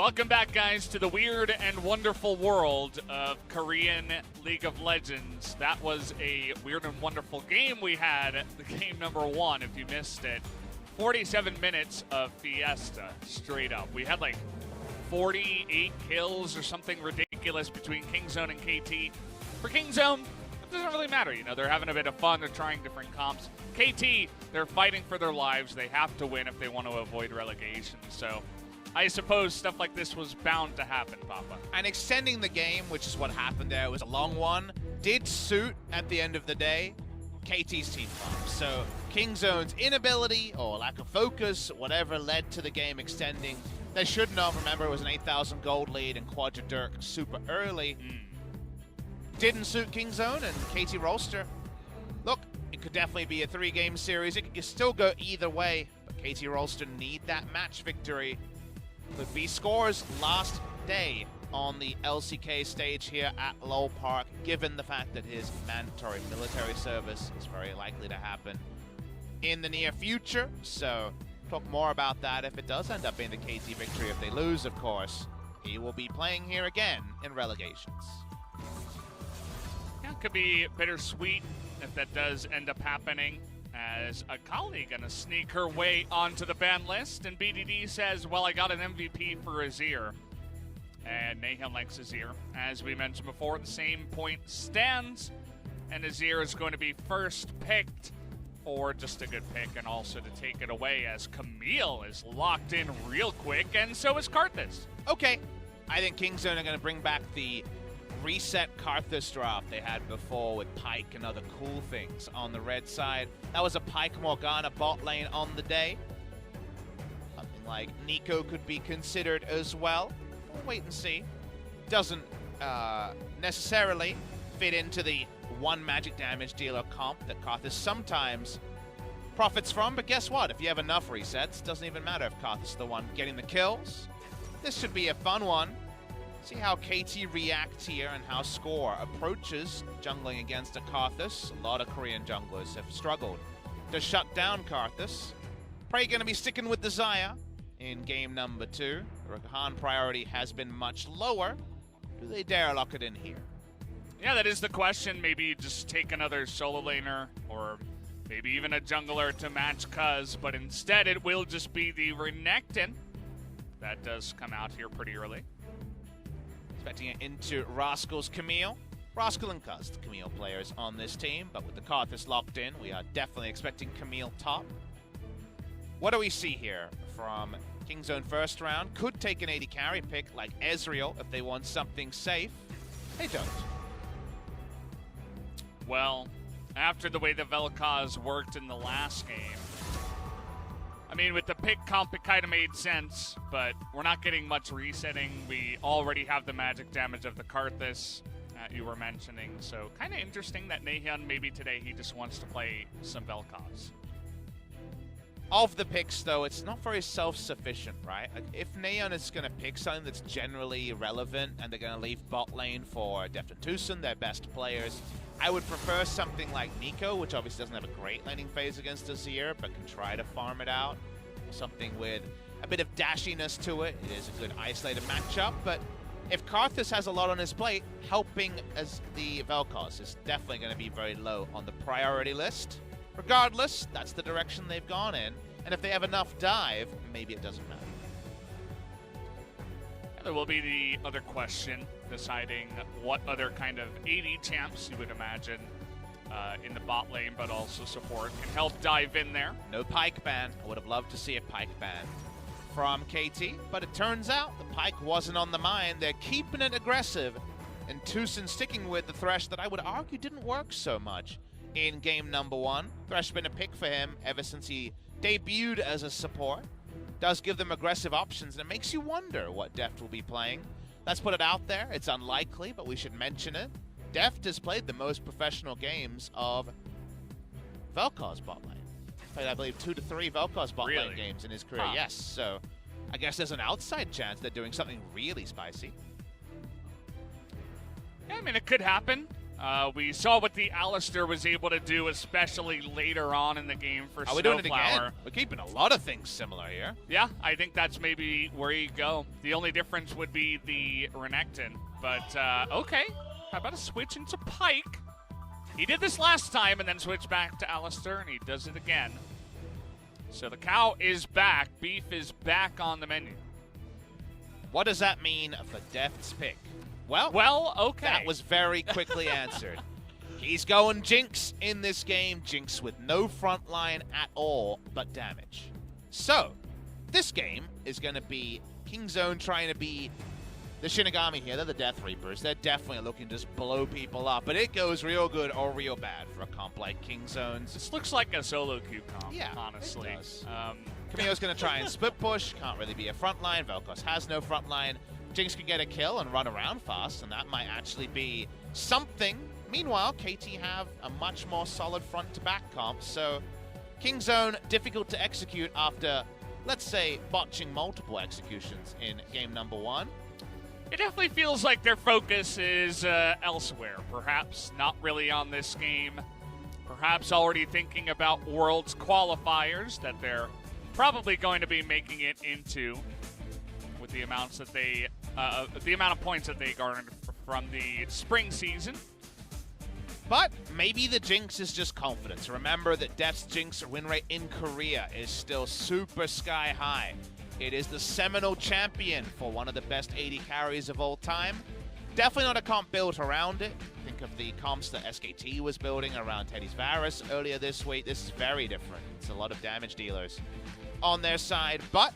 Welcome back, guys, to the weird and wonderful world of Korean League of Legends. That was a weird and wonderful game we had, the game number 1, if you missed it. 47 minutes of Fiesta, straight up. We had like 48 kills or something ridiculous between Kingzone and KT. For Kingzone, it doesn't really matter. You know, they're having a bit of fun. They're trying different comps. KT, they're fighting for their lives. They have to win if they want to avoid relegation. So I suppose stuff like this was bound to happen, Papa. And extending the game, which is what happened there, it was a long one, did suit, at the end of the day, KT's team farm. So Kingzone's inability or lack of focus, whatever led to the game extending. They should not remember it was an 8,000 gold lead and Quadra Dirk super early. Didn't suit Kingzone and KT Rolster. Look, it could definitely be a 3-game series. It could still go either way, but KT Rolster need that match victory. Could be Score's last day on the LCK stage here at Lowell Park, given the fact that his mandatory military service is very likely to happen in the near future. So talk more about that if it does end up being the KT victory. If they lose, of course, he will be playing here again in relegations. Yeah, it could be bittersweet if that does end up happening, as a colleague gonna sneak her way onto the ban list, and BDD says, well, I got an MVP for Azir. And Naehyun likes Azir. As we mentioned before, the same point stands, and Azir is going to be first picked for just a good pick, and also to take it away, as Camille is locked in real quick, and so is Karthus. Okay, I think Kingzone are going to bring back the reset Karthus draft they had before with Pyke and other cool things on the red side. That was a Pyke Morgana bot lane on the day. Something like Nico could be considered as well. We'll wait and see. Doesn't necessarily fit into the 1 magic damage dealer comp that Karthus sometimes profits from, but guess what? If you have enough resets, doesn't even matter if Karthus is the one getting the kills. This should be a fun one. See how KT reacts here and how Score approaches jungling against a Karthus. A lot of Korean junglers have struggled to shut down Karthus. Probably going to be sticking with the Xayah in game number 2. The Rakan priority has been much lower. Do they dare lock it in here? Yeah, that is the question. Maybe you just take another solo laner, or maybe even a jungler to match Cuzz, but instead it will just be the Renekton. That does come out here pretty early. Expecting it into Rascal's Camille. Rascal and Cuzz, the Camille players on this team, but with the Karthus locked in, we are definitely expecting Camille top. What do we see here from Kingzone first round? Could take an 80 carry pick like Ezreal if they want something safe. They don't. Well, after the way the Vel'Koz worked in the last game, I mean, with the pick comp, it kind of made sense, but we're not getting much resetting. We already have the magic damage of the Karthus you were mentioning, so kind of interesting that Naehyun, maybe today, he just wants to play some Vel'Koz. Of the picks, though, it's not very self-sufficient, right? Like, if Naehyun is going to pick something that's generally relevant and they're going to leave bot lane for Deft and TusiN, their best players, I would prefer something like Nico, which obviously doesn't have a great laning phase against Azir, but can try to farm it out. Something with a bit of dashiness to it. It is a good isolated matchup, but if Karthus has a lot on his plate, helping as the Vel'Koz is definitely going to be very low on the priority list. Regardless, that's the direction they've gone in, and if they have enough dive, maybe it doesn't matter. There will be the other question, deciding what other kind of AD champs you would imagine in the bot lane, but also support, can help dive in there. No Pyke ban. I would have loved to see a Pyke ban from KT, but it turns out the Pyke wasn't on the mind. They're keeping it aggressive, and TusiN sticking with the Thresh that I would argue didn't work so much in game number 1. Thresh been a pick for him ever since he debuted as a support. Does give them aggressive options, and it makes you wonder what Deft will be playing. Let's put it out there. It's unlikely, but we should mention it. Deft has played the most professional games of Vel'Koz bot lane. Played, I believe, 2 to 3 Vel'Koz bot lane games in his career. Huh. Yes, so I guess there's an outside chance they're doing something really spicy. Yeah, I mean, it could happen. We saw what the Alistair was able to do, especially later on in the game for Are we doing it SnowFlower. again? We're keeping a lot of things similar here. Yeah, I think that's maybe where you go. The only difference would be the Renekton. But, okay. How about a switch into Pyke? He did this last time and then switched back to Alistair, and he does it again. So the cow is back. Beef is back on the menu. What does that mean for Deft's pick? Well, okay. That was very quickly answered. He's going Jinx in this game. Jinx with no front line at all but damage. So, this game is going to be Kingzone trying to be the Shinigami here. They're the Death Reapers. They're definitely looking to just blow people up. But it goes real good or real bad for a comp like Kingzone's. This looks like a solo queue comp, Yeah, honestly. it does. Camille's going to try and split push. Can't really be a front line. Vel'Koz has no front line. Jinx can get a kill and run around fast, and that might actually be something. Meanwhile, KT have a much more solid front-to-back comp, so Kingzone difficult to execute after, let's say, botching multiple executions in game number 1. It definitely feels like their focus is elsewhere. Perhaps not really on this game. Perhaps already thinking about Worlds qualifiers that they're probably going to be making it into with the amounts that they, the amount of points that they garnered from the spring season. But maybe the Jinx is just confidence. Remember that Deft's Jinx win rate in Korea is still super sky high. It is the seminal champion for one of the best AD carries of all time. Definitely not a comp built around it. Think of the comps that SKT was building around Teddy's Varus earlier this week. This is very different. It's a lot of damage dealers on their side, but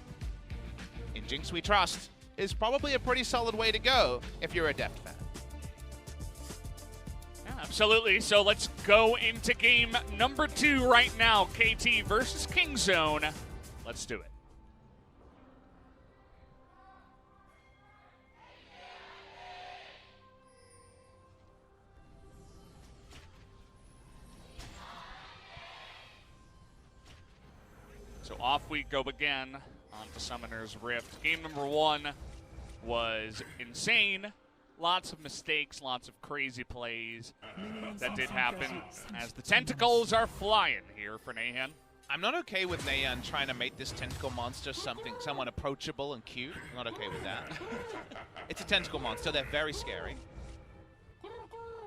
in Jinx we trust is probably a pretty solid way to go if you're a Deft fan. Yeah, absolutely. So let's go into game number 2 right now. KT versus Kingzone. Let's do it. So off we go again onto Summoner's Rift. Game number 1 was insane. Lots of mistakes, lots of crazy plays that did happen as the tentacles are flying here for Naehyun. I'm not okay with Naehyun trying to make this tentacle monster somewhat approachable and cute. I'm not okay with that. It's a tentacle monster. They're very scary.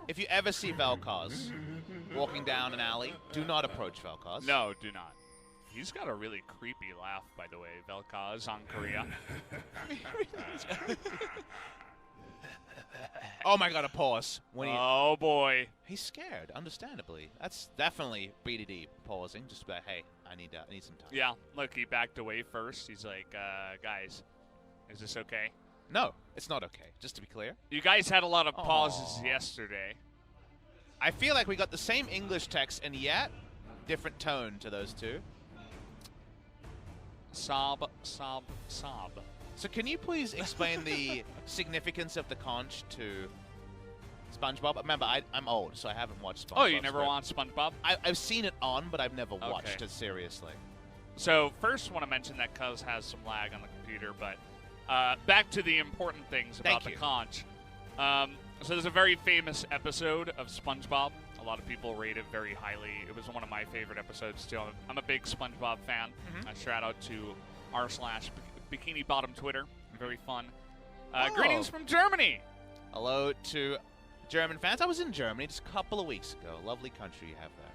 If you ever see Vel'Koz walking down an alley, do not approach Vel'Koz. No, do not. He's got a really creepy laugh, by the way, Vel'Koz on Korea. Oh my god, a pause. Oh boy. He's scared, understandably. That's definitely BDD pausing, just about, hey, I need some time. Yeah, look, he backed away first. He's like, guys, is this okay? No, it's not okay, just to be clear. You guys had a lot of pauses yesterday. I feel like we got the same English text and yet different tone to those two. Sob, sob, sob. So can you please explain the significance of the conch to SpongeBob? Remember, I'm old, so I haven't watched SpongeBob. Oh, you never watched SpongeBob? I've seen it on, but I've never watched it seriously. So first, I want to mention that Cuzz has some lag on the computer, but back to the important things about the conch. So there's a very famous episode of SpongeBob. A lot of people rate it very highly. It was one of my favorite episodes, too. I'm a big SpongeBob fan. Shout out to r/Bikini Bottom Twitter. Very fun. Greetings from Germany. Hello to German fans. I was in Germany just a couple of weeks ago. Lovely country you have there.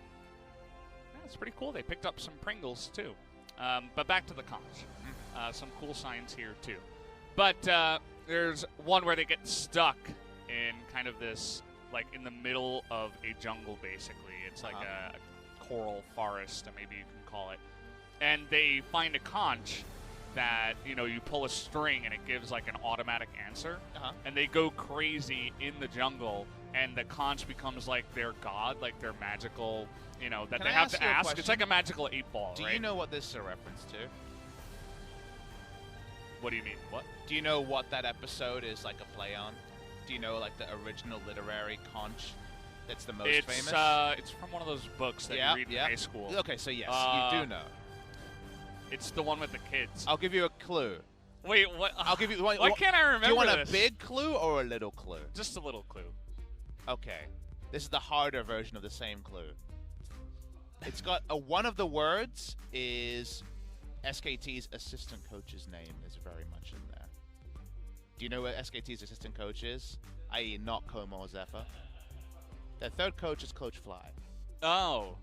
Yeah, it's pretty cool. They picked up some Pringles, too. But back to the conch. Some cool signs here, too. But there's one where they get stuck in kind of this, like, in the middle of a jungle, basically. It's like a coral forest, maybe you can call it. And they find a conch that, you know, you pull a string and it gives like an automatic answer. And they go crazy in the jungle, and the conch becomes like their god, like their magical, you know, that they have to ask. It's like a magical 8-ball, right? Do you know what this is a reference to? What do you mean? What? Do you know what that episode is like a play on? Do you know like the original literary conch that's the most famous? It's from one of those books that you read in high school. Okay, so yes, you do know. It's the one with the kids. I'll give you a clue. Wait, what? I'll give you. Why can't I remember this? Do you want a big clue or a little clue? Just a little clue. Okay. This is the harder version of the same clue. It's got one of the words is SKT's assistant coach's name is very much in there. Do you know what SKT's assistant coach is? I.e. not Como or Zephyr. Their third coach is Coach Fly. Oh.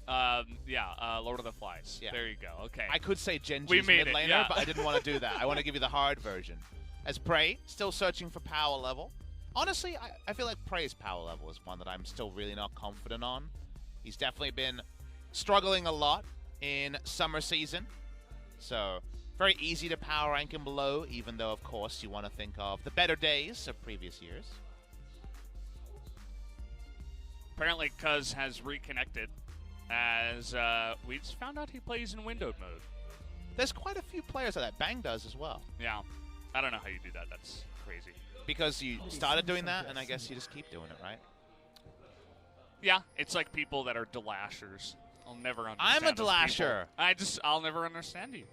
Yeah, Lord of the Flies. Yeah. There you go. Okay. I could say Genji's We made mid it, laner, yeah. but I didn't want to do that. I want to give you the hard version. As Prey, still searching for power level. Honestly, I feel like Prey's power level is one that I'm still really not confident on. He's definitely been struggling a lot in summer season. So, very easy to power rank him below, even though, of course, you want to think of the better days of previous years. Apparently, Cuzz has reconnected, as we just found out he plays in windowed mode. There's quite a few players like that. Bang does as well. Yeah. I don't know how you do that. That's crazy. Because you started doing that, and I guess you just keep doing it, right? Yeah, it's like people that are delashers. I'll never understand. I'm a those delasher. people. I'll never understand you.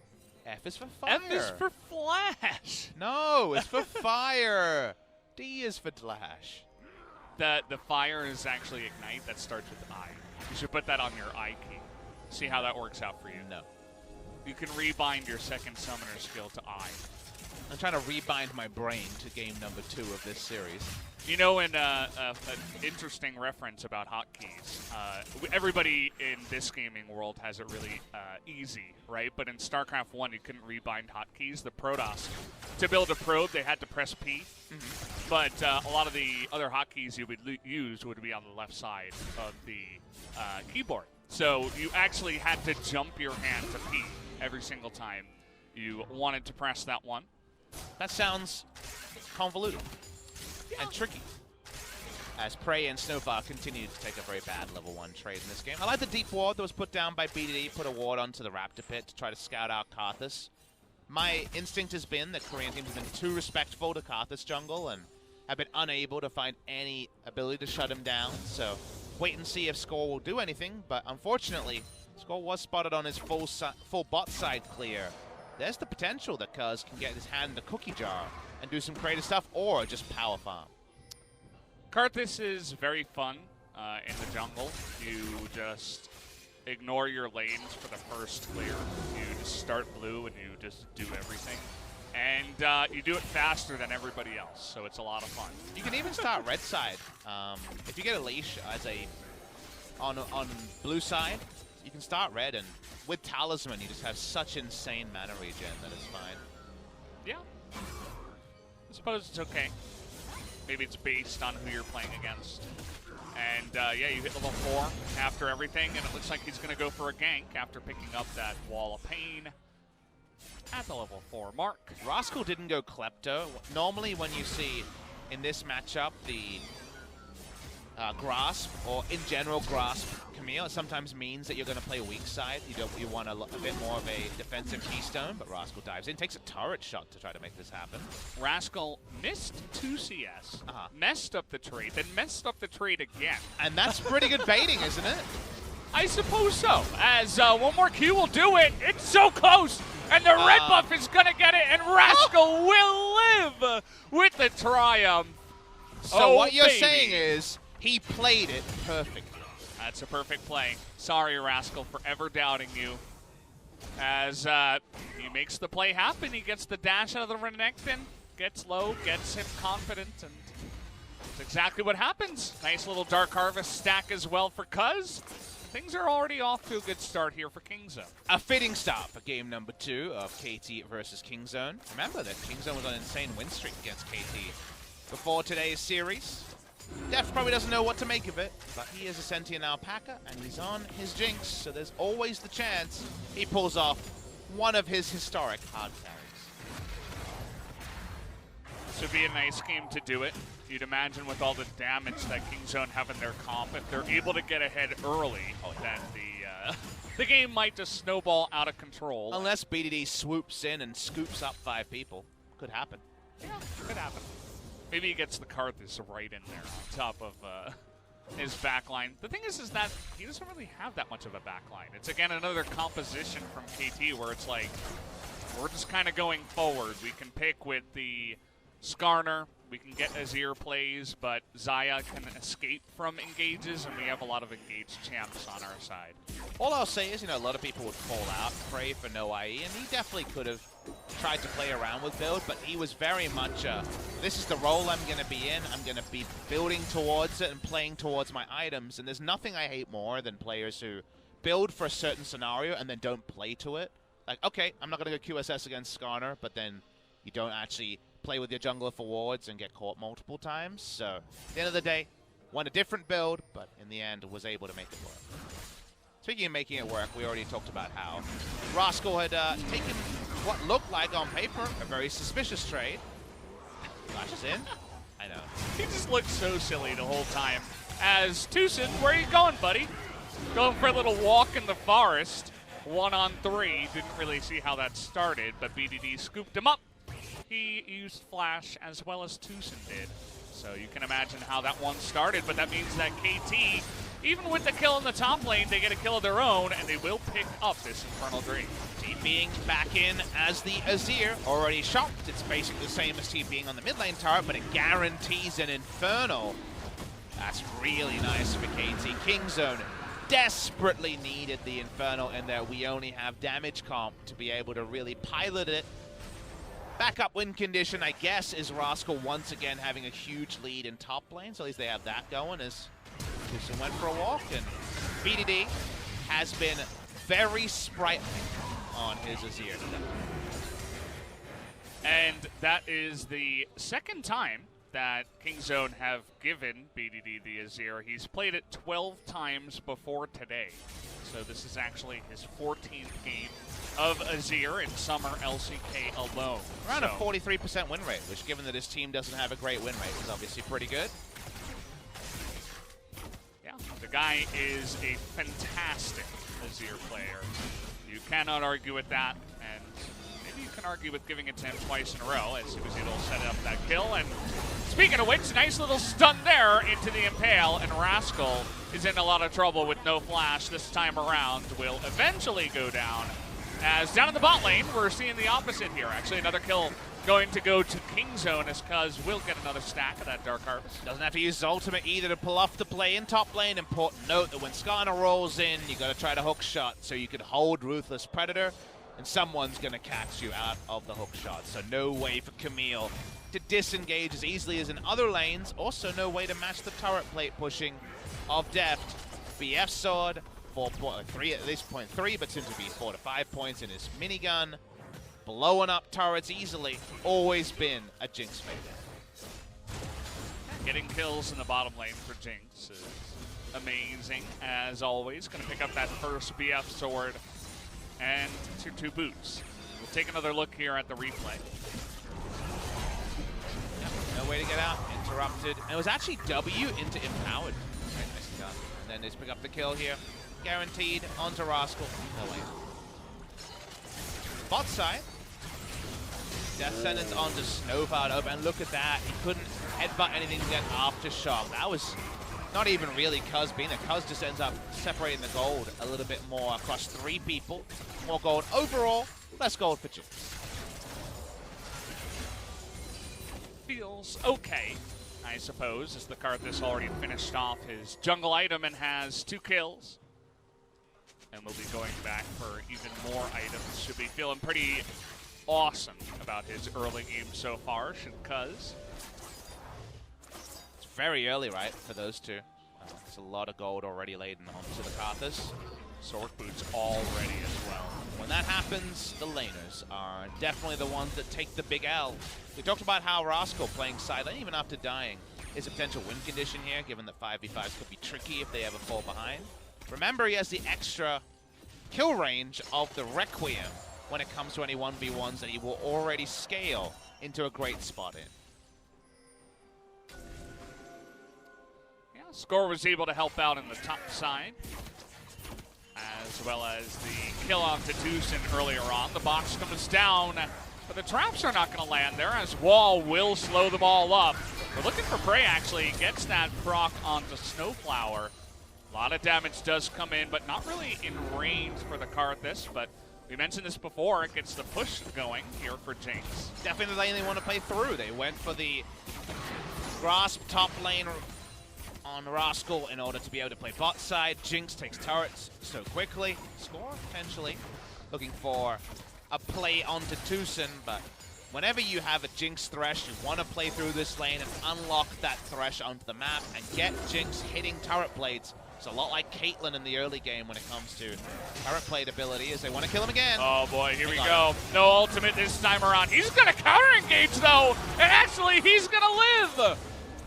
F is for fire. F is for flash. No, it's for fire. D is for Dlash. The fire is actually ignite. That starts with I. You should put that on your I key. See how that works out for you. No. You can rebind your second summoner skill to I. I'm trying to rebind my brain to game number 2 of this series. You know, an interesting reference about hotkeys. Everybody in this gaming world has it really easy, right? But in StarCraft 1, you couldn't rebind hotkeys. The Protoss, to build a probe, they had to press P. Mm-hmm. But a lot of the other hotkeys you would use would be on the left side of the keyboard. So you actually had to jump your hand to P every single time you wanted to press that one. That sounds convoluted and tricky. As Prey and SnowFlower continue to take a very bad level 1 trade in this game. I like the deep ward that was put down by BDD, put a ward onto the Raptor Pit to try to scout out Karthus. My instinct has been that Korean teams have been too respectful to Karthus jungle and have been unable to find any ability to shut him down. So wait and see if Score will do anything, but unfortunately, Score was spotted on his full bot side clear. There's the potential that Cuzz can get his hand in the cookie jar and do some creative stuff, or just power farm. Karthus is very fun in the jungle. You just ignore your lanes for the first clear. You just start blue and you just do everything. And you do it faster than everybody else, so it's a lot of fun. You can even start red side. If you get a leash as on blue side, you can start red, and with Talisman, you just have such insane mana regen that it's fine. Yeah. I suppose it's okay. Maybe it's based on who you're playing against. And yeah, you hit level 4 after everything, and it looks like he's going to go for a gank after picking up that Wall of Pain at the level 4 mark. Rascal didn't go Klepto. Normally when you see in this matchup the Grasp, or in general Grasp Camille, it sometimes means that you're going to play weak side. You want a bit more of a defensive keystone, but Rascal dives in, takes a turret shot to try to make this happen. Rascal missed 2 CS, messed up the trade, then messed up the trade again. And that's pretty good baiting, isn't it? I suppose so, as one more Q will do it. It's so close, and the red buff is going to get it, and Rascal will live with the triumph. So what you're saying is, he played it perfectly. That's a perfect play. Sorry, Rascal, for ever doubting you. As he makes the play happen, he gets the dash out of the Renekton, gets low, gets him confident, and that's exactly what happens. Nice little Dark Harvest stack as well for Cuzz. Things are already off to a good start here for Kingzone. A fitting start for game number 2 of KT versus Kingzone. Remember that Kingzone was on an insane win streak against KT before today's series. Deft probably doesn't know what to make of it, but he is a sentient alpaca, and he's on his Jinx, so there's always the chance he pulls off one of his historic hard carries. This would be a nice game to do it. You'd imagine with all the damage that Kingzone have in their comp, if they're able to get ahead early, then the game might just snowball out of control. Unless BDD swoops in and scoops up 5 people. Could happen. Yeah, could happen. Maybe he gets the Karthus right in there on top of his backline. The thing is that he doesn't really have that much of a backline. It's, again, another composition from KT where it's like, we're just kind of going forward. We can pick with the Skarner, we can get Azir plays, but Xayah can escape from engages, and we have a lot of engaged champs on our side. All I'll say is, a lot of people would fall out, pray for no IE, and he definitely could have tried to play around with build, but he was very much, this is the role I'm going to be in. I'm going to be building towards it and playing towards my items, and there's nothing I hate more than players who build for a certain scenario and then don't play to it. Like, okay, I'm not going to go QSS against Skarner, but then you don't actually play with your jungler for wards and get caught multiple times. So, at the end of the day, won a different build, but in the end was able to make it work. Speaking of making it work, we already talked about how Rascal had taken what looked like, on paper, a very suspicious trade. Flashes in. I know. He just looked so silly the whole time. As TusiN, where are you going, buddy? Going for a little walk in the forest. 1-on-3. Didn't really see how that started, but BDD scooped him up. He used Flash as well as TusiN did. So you can imagine how that one started, but that means that KT, even with the kill in the top lane, they get a kill of their own, and they will pick up this Infernal Dream. TPing back in as the Azir, already shocked. It's basically the same as TPing on the mid lane turret, but it guarantees an Infernal. That's really nice for KT. Kingzone desperately needed the Infernal in there. We only have damage comp to be able to really pilot it. Backup win condition, I guess, is Rascal once again having a huge lead in top lane, so at least they have that going as TusiN went for a walk, and BDD has been very sprightly on his Azir today. And that is the second time that Kingzone have given BDD the Azir. He's played it 12 times before today. So this is actually his 14th game of Azir in Summer LCK alone. Around a 43% win rate, which given that his team doesn't have a great win rate is obviously pretty good. Yeah, the guy is a fantastic Azir player. You cannot argue with that, and maybe you can argue with giving it to him twice in a row as he was able to set up that kill. And speaking of which, nice little stun there into the Impale, and Rascal is in a lot of trouble with no flash this time around. Will eventually go down. As down in the bot lane, we're seeing the opposite here. Actually, another kill going to go to Kingzone as Cuzz will get another stack of that Dark Harvest. Doesn't have to use his ultimate either to pull off the play in top lane. Important note that when Skarner rolls in, you got to try to hook shot so you can hold Ruthless Predator, and someone's going to catch you out of the hook shot. So no way for Camille to disengage as easily as in other lanes. Also no way to match the turret plate pushing of Deft. BF sword. 4.3 at this point, 3, but soon to be 4 to 5 points in his minigun. Blowing up turrets easily. Always been a Jinx favorite. Getting kills in the bottom lane for Jinx is amazing, as always. Going to pick up that first BF sword and two boots. We'll take another look here at the replay. No way to get out. Interrupted. And it was actually W into Empowered. Right, nicely done. And then they just pick up the kill here. Guaranteed onto Rascal. No way. Bot side. Death Sentence onto SnowFlower. And look at that. He couldn't headbutt anything to get Aftershock. That was not even really Cuzz being there. Cuzz just ends up separating the gold a little bit more across 3 people. More gold overall. Less gold for Jinx. Feels okay, I suppose, as the Karthus already finished off his jungle item and has 2 kills. And we'll be going back for even more items. Should be feeling pretty awesome about his early game so far, should Cuzz. It's very early, right, for those two. There's a lot of gold already laden onto the Karthus. Sword boots already as well. When that happens, the laners are definitely the ones that take the big L. We talked about how Rascal playing side lane, even after dying, is a potential win condition here, given that 5v5s could be tricky if they ever fall behind. Remember, he has the extra kill range of the Requiem when it comes to any 1v1s that he will already scale into a great spot in. Yeah, Score was able to help out in the top side, as well as the kill onto TusiN earlier on. The box comes down, but the traps are not going to land there, as Wall will slow them all up. We're looking for Prey, actually. He gets that proc onto SnowFlower. A lot of damage does come in, but not really in range for the Karthus, but We mentioned this before, it gets the push going here for Jinx. Definitely the lane they want to play through. They went for the grasp top lane on Rascal in order to be able to play bot side. Jinx takes turrets so quickly. Score, potentially. Looking for a play onto TusiN, but whenever you have a Jinx Thresh, you want to play through this lane and unlock that Thresh onto the map and get Jinx hitting turret blades. It's a lot like Caitlyn in the early game when it comes to turret blade ability, as they want to kill him again. Oh boy, here we go. No ultimate this time around. He's going to counter engage though, and actually he's going to live.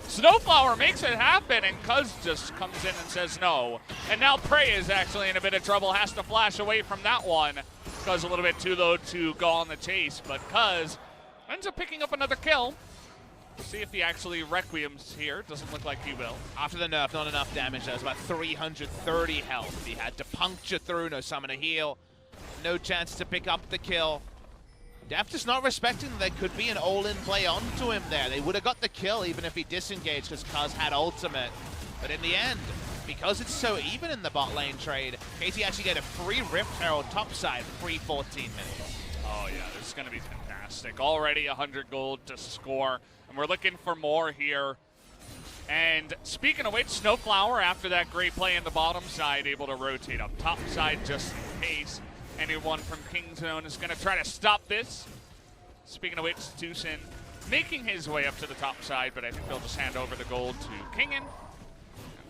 SnowFlower makes it happen, and Cuzz just comes in and says no. And now Prey is actually in a bit of trouble, has to flash away from that one. Cuzz a little bit too low to go on the chase, but Cuzz ends up picking up another kill. We'll see if he actually Requiems here. Doesn't look like he will. After the nerf, not enough damage. That was about 330 health. He had to puncture through, no summon a heal. No chance to pick up the kill. Deft is not respecting that there could be an all-in play onto him there. They would have got the kill even if he disengaged because Cuzz had ultimate. But in the end, because it's so even in the bot lane trade, KT actually get a free Rift Herald topside, free 14 minutes. Oh yeah, this is going to be fantastic. Already 100 gold to score, and we're looking for more here. And speaking of which, SnowFlower, after that great play in the bottom side, able to rotate up top side just in case. Anyone from Kingen is going to try to stop this. Speaking of which, TusiN making his way up to the top side, but I think they'll just hand over the gold to Kingen. And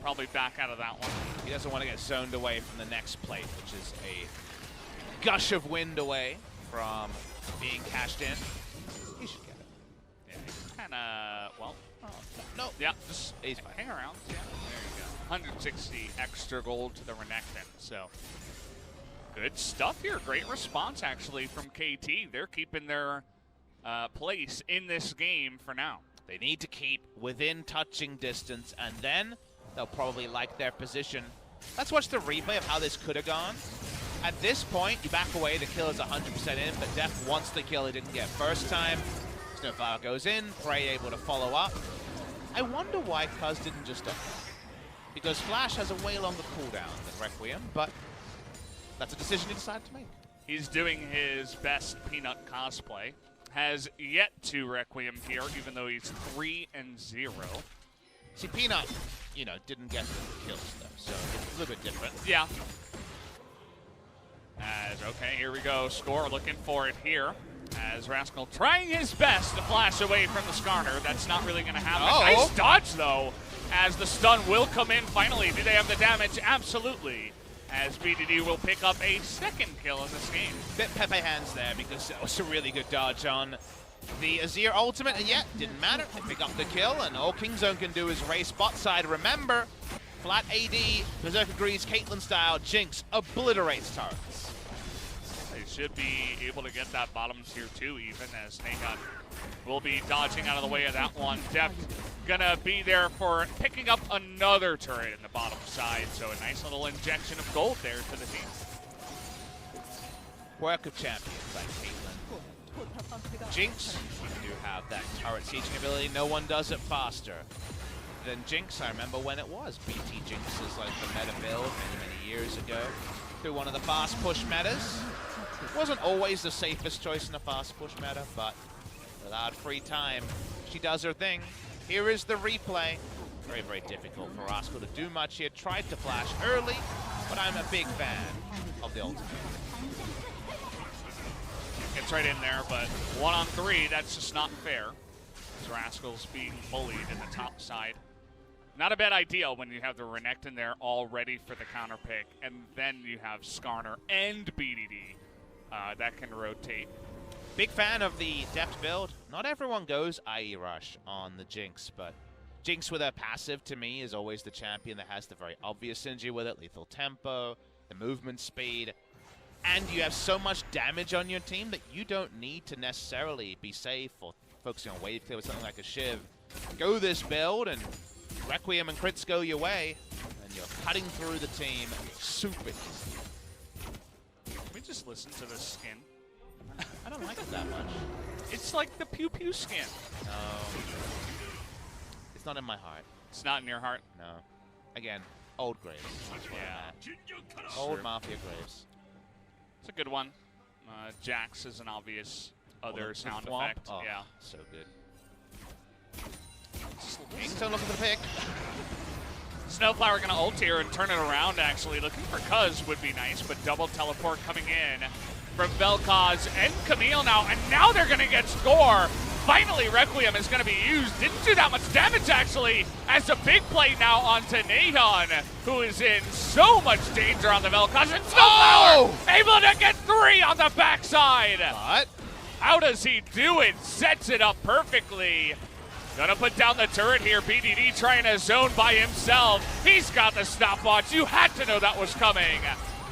probably back out of that one. He doesn't want to get zoned away from the next plate, which is a gush of wind away from being cashed in. He should get it. Yeah, he's kind of, well, no. Yeah, just he's fine. Hang around. Yeah, there you go. 160 extra gold to the Renekton, so. Good stuff here. Great response, actually, from KT. They're keeping their place in this game for now. They need to keep within touching distance, and then they'll probably like their position. Let's watch the replay of how this could have gone. At this point, you back away. The kill is 100% in, but Deft wants the kill he didn't get first time. SnowFlower goes in. Prey able to follow up. I wonder why Cuzz didn't just up. Because Flash has a way longer cooldown than Requiem, but that's a decision he decided to make. He's doing his best Peanut cosplay. Has yet to Requiem here, even though he's 3-0. See, Peanut, you know, didn't get the kills, though, so it's a little bit different. Yeah. Okay, here we go. Score, looking for it here. As Rascal trying his best to flash away from the Skarner. That's not really going to happen. Oh. Nice dodge, though, as the stun will come in finally. Do they have the damage? Absolutely. As BDD will pick up a second kill in this game. Bit Pepe hands there because that was a really good dodge on the Azir ultimate, and yet didn't matter. They pick up the kill, and all Kingzone can do is race bot side. Remember, flat AD, Berserker Grease, Caitlyn style, Jinx obliterates turrets. They should be able to get that bottom tier 2 even, as Naehyun will be dodging out of the way of that one. Deft gonna be there for picking up another turret in the bottom side, so a nice little injection of gold there to the team. Work of champions like Caitlyn. Jinx, you do have that turret sieging ability. No one does it faster than Jinx. I remember when it was. BT Jinx is like the meta build many years ago. Through one of the fast push metas. Wasn't always the safest choice in the fast push meta, but without free time, she does her thing. Here is the replay. Very, very difficult for Rascal to do much here. Tried to flash early, but I'm a big fan of the ultimate. Gets right in there, but 1-on-3, that's just not fair. As Rascal's being bullied in the top side. Not a bad idea when you have the Renekton there all ready for the counter pick, and then you have Skarner and BDD that can rotate. Big fan of the Deft build. Not everyone goes IE Rush on the Jinx, but Jinx with her passive, to me, is always the champion that has the very obvious synergy with it. Lethal tempo, the movement speed, and you have so much damage on your team that you don't need to necessarily be safe or focusing on wave clear with something like a Shiv. Go this build, and Requiem and crits go your way, and you're cutting through the team super easy. Can we just listen to this skin? I don't like it that much. It's like the Pew Pew skin. No. It's not in my heart. It's not in your heart? No. Again, old Graves. That's where I'm at. Old Mafia Graves. It's a good one. Jax is an obvious other the sound thwomp? effect. Oh, Yeah. so good. Kingstone looking for the pick. SnowFlower gonna ult here and turn it around, actually. Looking for Cuzz would be nice, but double teleport coming in from Vel'Koz and Camille now, and now they're gonna get score. Finally, Requiem is gonna be used. Didn't do that much damage, actually, as a big play now onto Naehyun, who is in so much danger on the Vel'Koz, and SnowFlower able to get 3 on the backside. But how does he do it? Sets it up perfectly. Gonna put down the turret here. BDD trying to zone by himself. He's got the stopwatch. You had to know that was coming.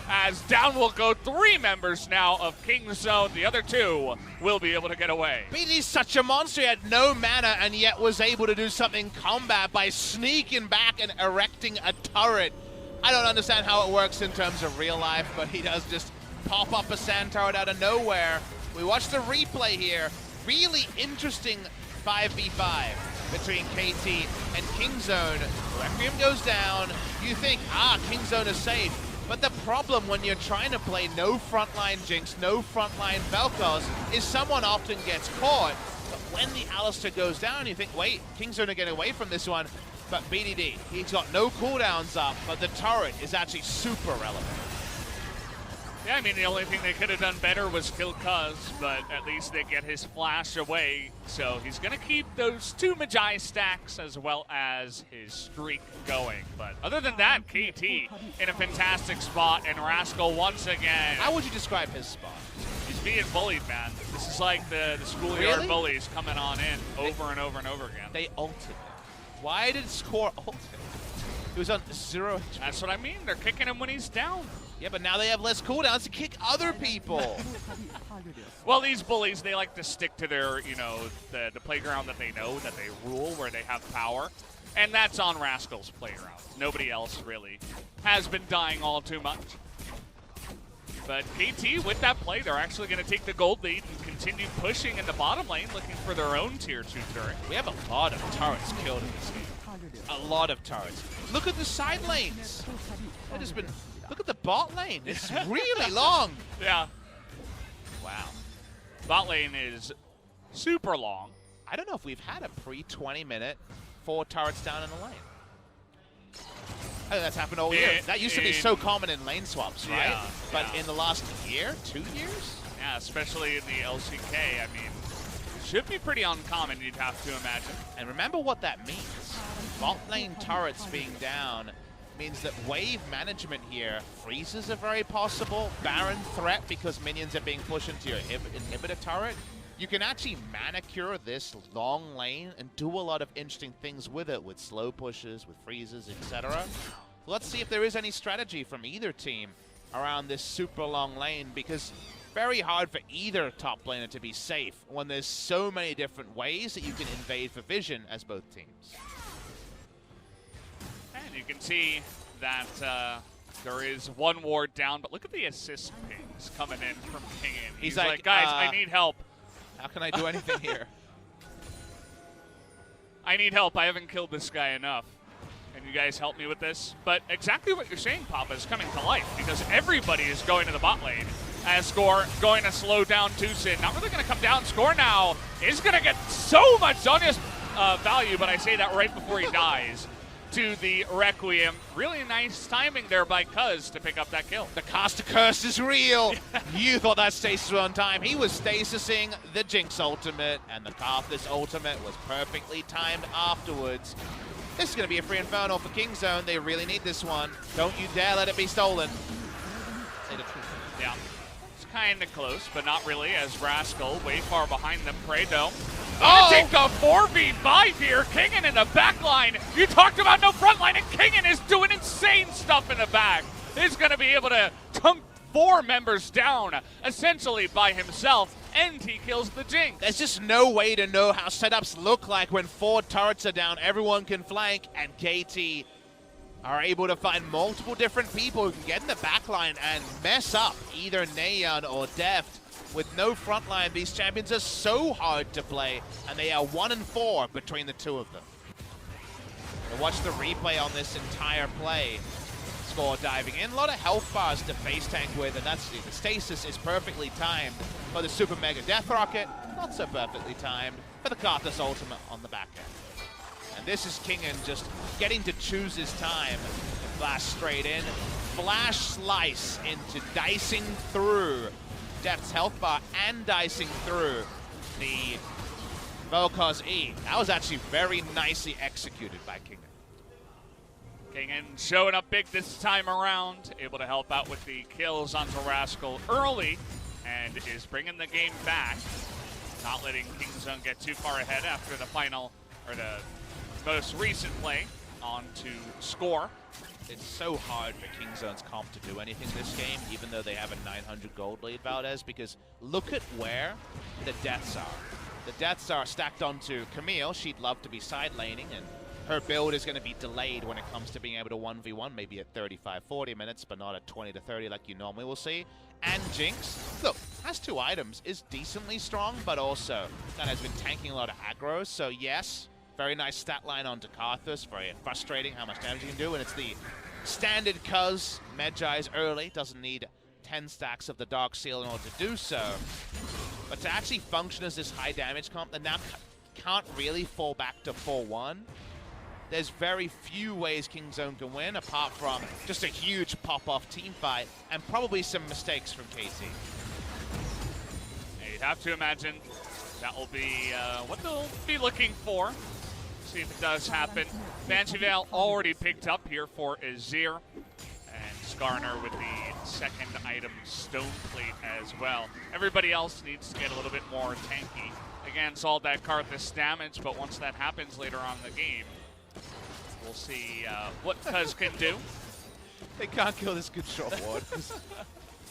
As down will go 3 members now of King's Zone. The other 2 will be able to get away. BDD's such a monster. He had no mana and yet was able to do something in combat by sneaking back and erecting a turret. I don't understand how it works in terms of real life, but he does just pop up a sand turret out of nowhere. We watched the replay here. Really interesting 5v5 between KT and Kingzone. Requiem goes down. You think, Kingzone is safe. But the problem when you're trying to play no frontline Jinx, no frontline Vel'Koz, is someone often gets caught. But when the Alistar goes down, you think, wait, Kingzone are getting away from this one. But BDD, he's got no cooldowns up, but the turret is actually super relevant. Yeah, I mean, the only thing they could have done better was kill Cuzz, but at least they get his flash away. So he's going to keep those 2 Magi stacks as well as his streak going. But other than that, KT in a fantastic spot, and Rascal once again. How would you describe his spot? He's being bullied, man. This is like the schoolyard bullies coming on in over and over and over again. They ulted him. Why did Score ult him? He was on 0 HP. That's what I mean. They're kicking him when he's down. Yeah, but now they have less cooldowns to kick other people. Well, these bullies, they like to stick to their, the playground that they know, that they rule, where they have power. And that's on Rascal's playground. Nobody else really has been dying all too much. But KT, with that play, they're actually going to take the gold lead and continue pushing in the bottom lane, looking for their own tier 2 turret. We have a lot of turrets killed in this game. A lot of turrets. Look at the side lanes. They've just been... Look at the bot lane. It's really long. Yeah. Wow. Bot lane is super long. I don't know if we've had a pre-20-minute 4 turrets down in the lane. I think that's happened all year. That used to be so common in lane swaps, right? Yeah, but in the last year, 2 years? Yeah, especially in the LCK. I mean, should be pretty uncommon, you'd have to imagine. And remember what that means. Bot lane turrets being down means that wave management here, freezes are very possible, Baron threat because minions are being pushed into your inhibitor turret. You can actually manicure this long lane and do a lot of interesting things with it, with slow pushes, with freezes, etc. Let's see if there is any strategy from either team around this super long lane, because very hard for either top laner to be safe when there's so many different ways that you can invade for vision as both teams. And you can see that there is 1 ward down, but look at the assist pings coming in from Kingen. He's like, guys, I need help. How can I do anything here? I need help. I haven't killed this guy enough. Can you guys help me with this? But exactly what you're saying, Papa, is coming to life, because everybody is going to the bot lane. As Score going to slow down TusiN. Not really going to come down. Score now is going to get so much Zonya's value, but I say that right before he dies. To the Requiem. Really nice timing there by Cuzz to pick up that kill. The caster curse is real. You thought that stasis was on time. He was stasising the Jinx ultimate, and the Karthus ultimate was perfectly timed afterwards. This is going to be a free Inferno for Kingzone. They really need this one. Don't you dare let it be stolen. Yeah. It's kind of close, but not really, as Rascal way far behind them. Prey, though. Oh! Take a 4v5 here. Kingen in the back line. You talked about no front line, and Kingen is doing insane stuff in the back. He's going to be able to dunk 4 members down, essentially by himself, and he kills the Jinx. There's just no way to know how setups look like when 4 turrets are down. Everyone can flank, and KT are able to find multiple different people who can get in the back line and mess up either Naehyun or Deft. With no front line, these champions are so hard to play, and they are 1 and 4 between the 2 of them. And watch the replay on this entire play. Score diving in. A lot of health bars to face tank with, and that's the stasis is perfectly timed for the Super Mega Death Rocket. Not so perfectly timed for the Karthus ultimate on the back end. And this is Kingen just getting to choose his time. Flash straight in. Flash slice into dicing through Deft's health bar and dicing through the Vel'Koz E. That was actually very nicely executed by Kingen. Kingen showing up big this time around, able to help out with the kills onto Rascal early, and is bringing the game back. Not letting Kingzone get too far ahead after the final, or the most recent play on to score. It's so hard for Kingzone's comp to do anything this game, even though they have a 900 gold lead, Valdez, because look at where the deaths are. The deaths are stacked onto Camille. She'd love to be side laning, and her build is going to be delayed when it comes to being able to 1v1, maybe at 35-40 minutes, but not at 20 to 30 like you normally will see. And Jinx, look, has 2 items, is decently strong, but also kind of has been tanking a lot of aggro, so yes, very nice stat line onto Karthus, very frustrating how much damage you can do, and it's the standard Cuzz, Medjai's early, doesn't need 10 stacks of the Dark Seal in order to do so. But to actually function as this high damage comp that now can't really fall back to 4-1, there's very few ways Kingzone can win, apart from just a huge pop-off team fight and probably some mistakes from KT. You'd have to imagine that will be what they'll be looking for. See if it does happen. Banshee Veil already picked up here for Azir, and Skarner with the second item, Stone Plate, as well. Everybody else needs to get a little bit more tanky against all that Karthus damage, but once that happens later on in the game, we'll see what Cuzz can do. They can't kill this good short ward.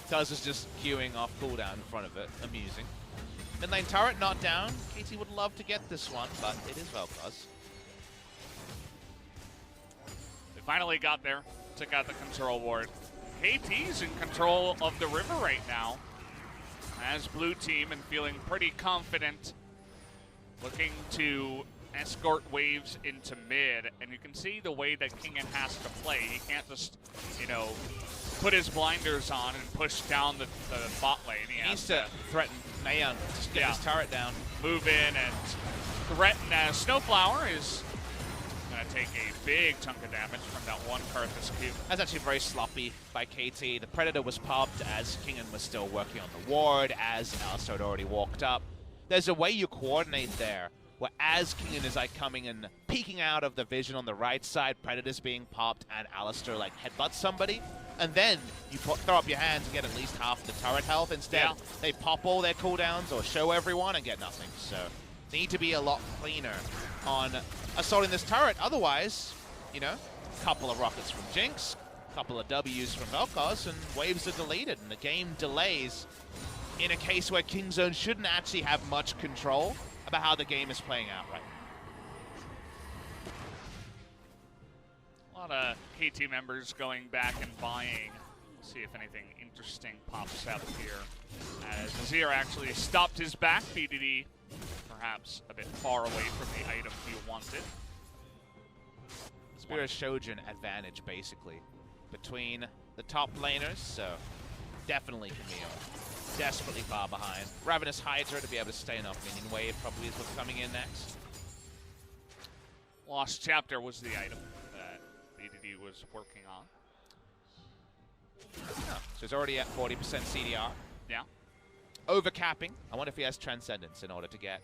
Cuzz is just queuing off cooldown in front of it. Amusing. Mid lane turret not down. KT would love to get this one, but it is Vel'Koz. They finally got there. Took out the control ward. KT's in control of the river right now as blue team and feeling pretty confident. Looking to escort waves into mid, and you can see the way that Kingen has to play. He can't just, you know, put his blinders on and push down the bot lane. He needs to threaten Naehyun, just get his turret down. Move in and threaten as SnowFlower is going to take a big chunk of damage from that one Karthus Q. That's actually very sloppy by KT. The Predator was popped as Kingen was still working on the ward, as Alistar had already walked up. There's a way you coordinate there, where as Kingen is like coming and peeking out of the vision on the right side, Predator's being popped, and Alistar like headbutts somebody, and then you throw up your hands and get at least half the turret health. Instead, they pop all their cooldowns or show everyone and get nothing. So they need to be a lot cleaner on assaulting this turret. Otherwise, you know, a couple of rockets from Jinx, a couple of W's from Vel'Koz, and waves are deleted, and the game delays in a case where Kingzone shouldn't actually have much control about how the game is playing out right now. A lot of KT members going back and buying. We'll see if anything interesting pops up here. As Azir actually stopped his back, BDD perhaps a bit far away from the item he wanted. Spirit Shojin advantage, basically, between the top laners, so definitely Camille. Desperately far behind. Ravenous Hydra to be able to stay enough minion wave probably is what's coming in next. Lost Chapter was the item that BDD was working on. Oh, so he's already at 40% CDR. Yeah. Overcapping. I wonder if he has Transcendence in order to get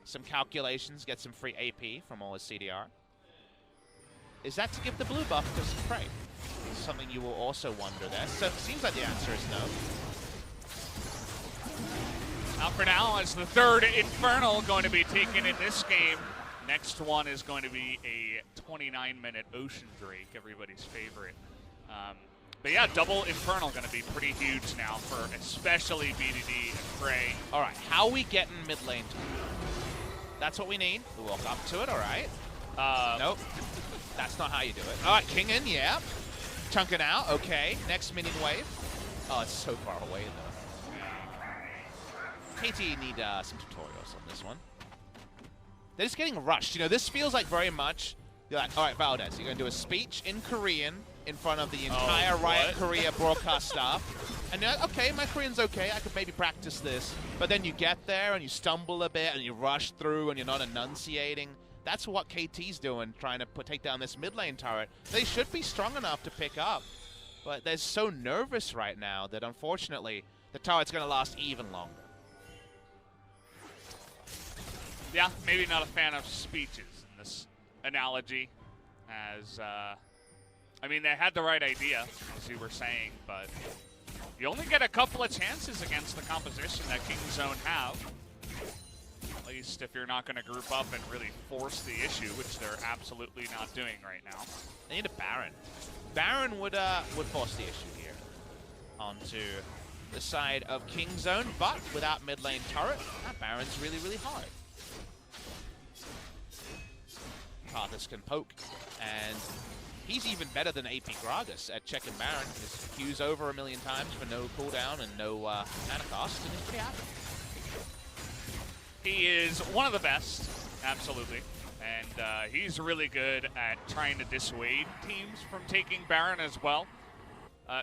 some calculations, get some free AP from all his CDR. Is that to give the blue buff to Spray? This is something you will also wonder there. So it seems like the answer is no. Out for now as the third Infernal going to be taken in this game. Next one is going to be a 29-minute Ocean Drake, everybody's favorite. But yeah, double Infernal going to be pretty huge now for especially BDD and Frey. All right, how we getting mid lane to That's what we need. We'll walk up to it, all right. Nope, that's not how you do it. All right, Kingen, yeah. Chunking out, okay. Next minion wave. Oh, it's so far away, though. KT need some tutorials on this one. They're just getting rushed. You know, this feels like very much, you're like, all right, Valdez, you're going to do a speech in Korean in front of the entire Riot Korea broadcast staff. And you're like, okay, my Korean's okay, I could maybe practice this. But then you get there and you stumble a bit and you rush through and you're not enunciating. That's what KT's doing, trying to take down this mid lane turret. They should be strong enough to pick up. But they're so nervous right now that unfortunately the turret's going to last even longer. Yeah, maybe not a fan of speeches in this analogy, as, I mean, they had the right idea, as you were saying, but you only get a couple of chances against the composition that Kingzone have, at least if you're not going to group up and really force the issue, which they're absolutely not doing right now. They need a Baron. Baron would force the issue here onto the side of Kingzone, but without mid lane turret, that Baron's really, really hard. Karthus can poke, and he's even better than AP Gragas at checking Baron. His Q's over 1,000,000 times for no cooldown and no mana cost, and he's pretty happy. He is one of the best, absolutely. And he's really good at trying to dissuade teams from taking Baron as well.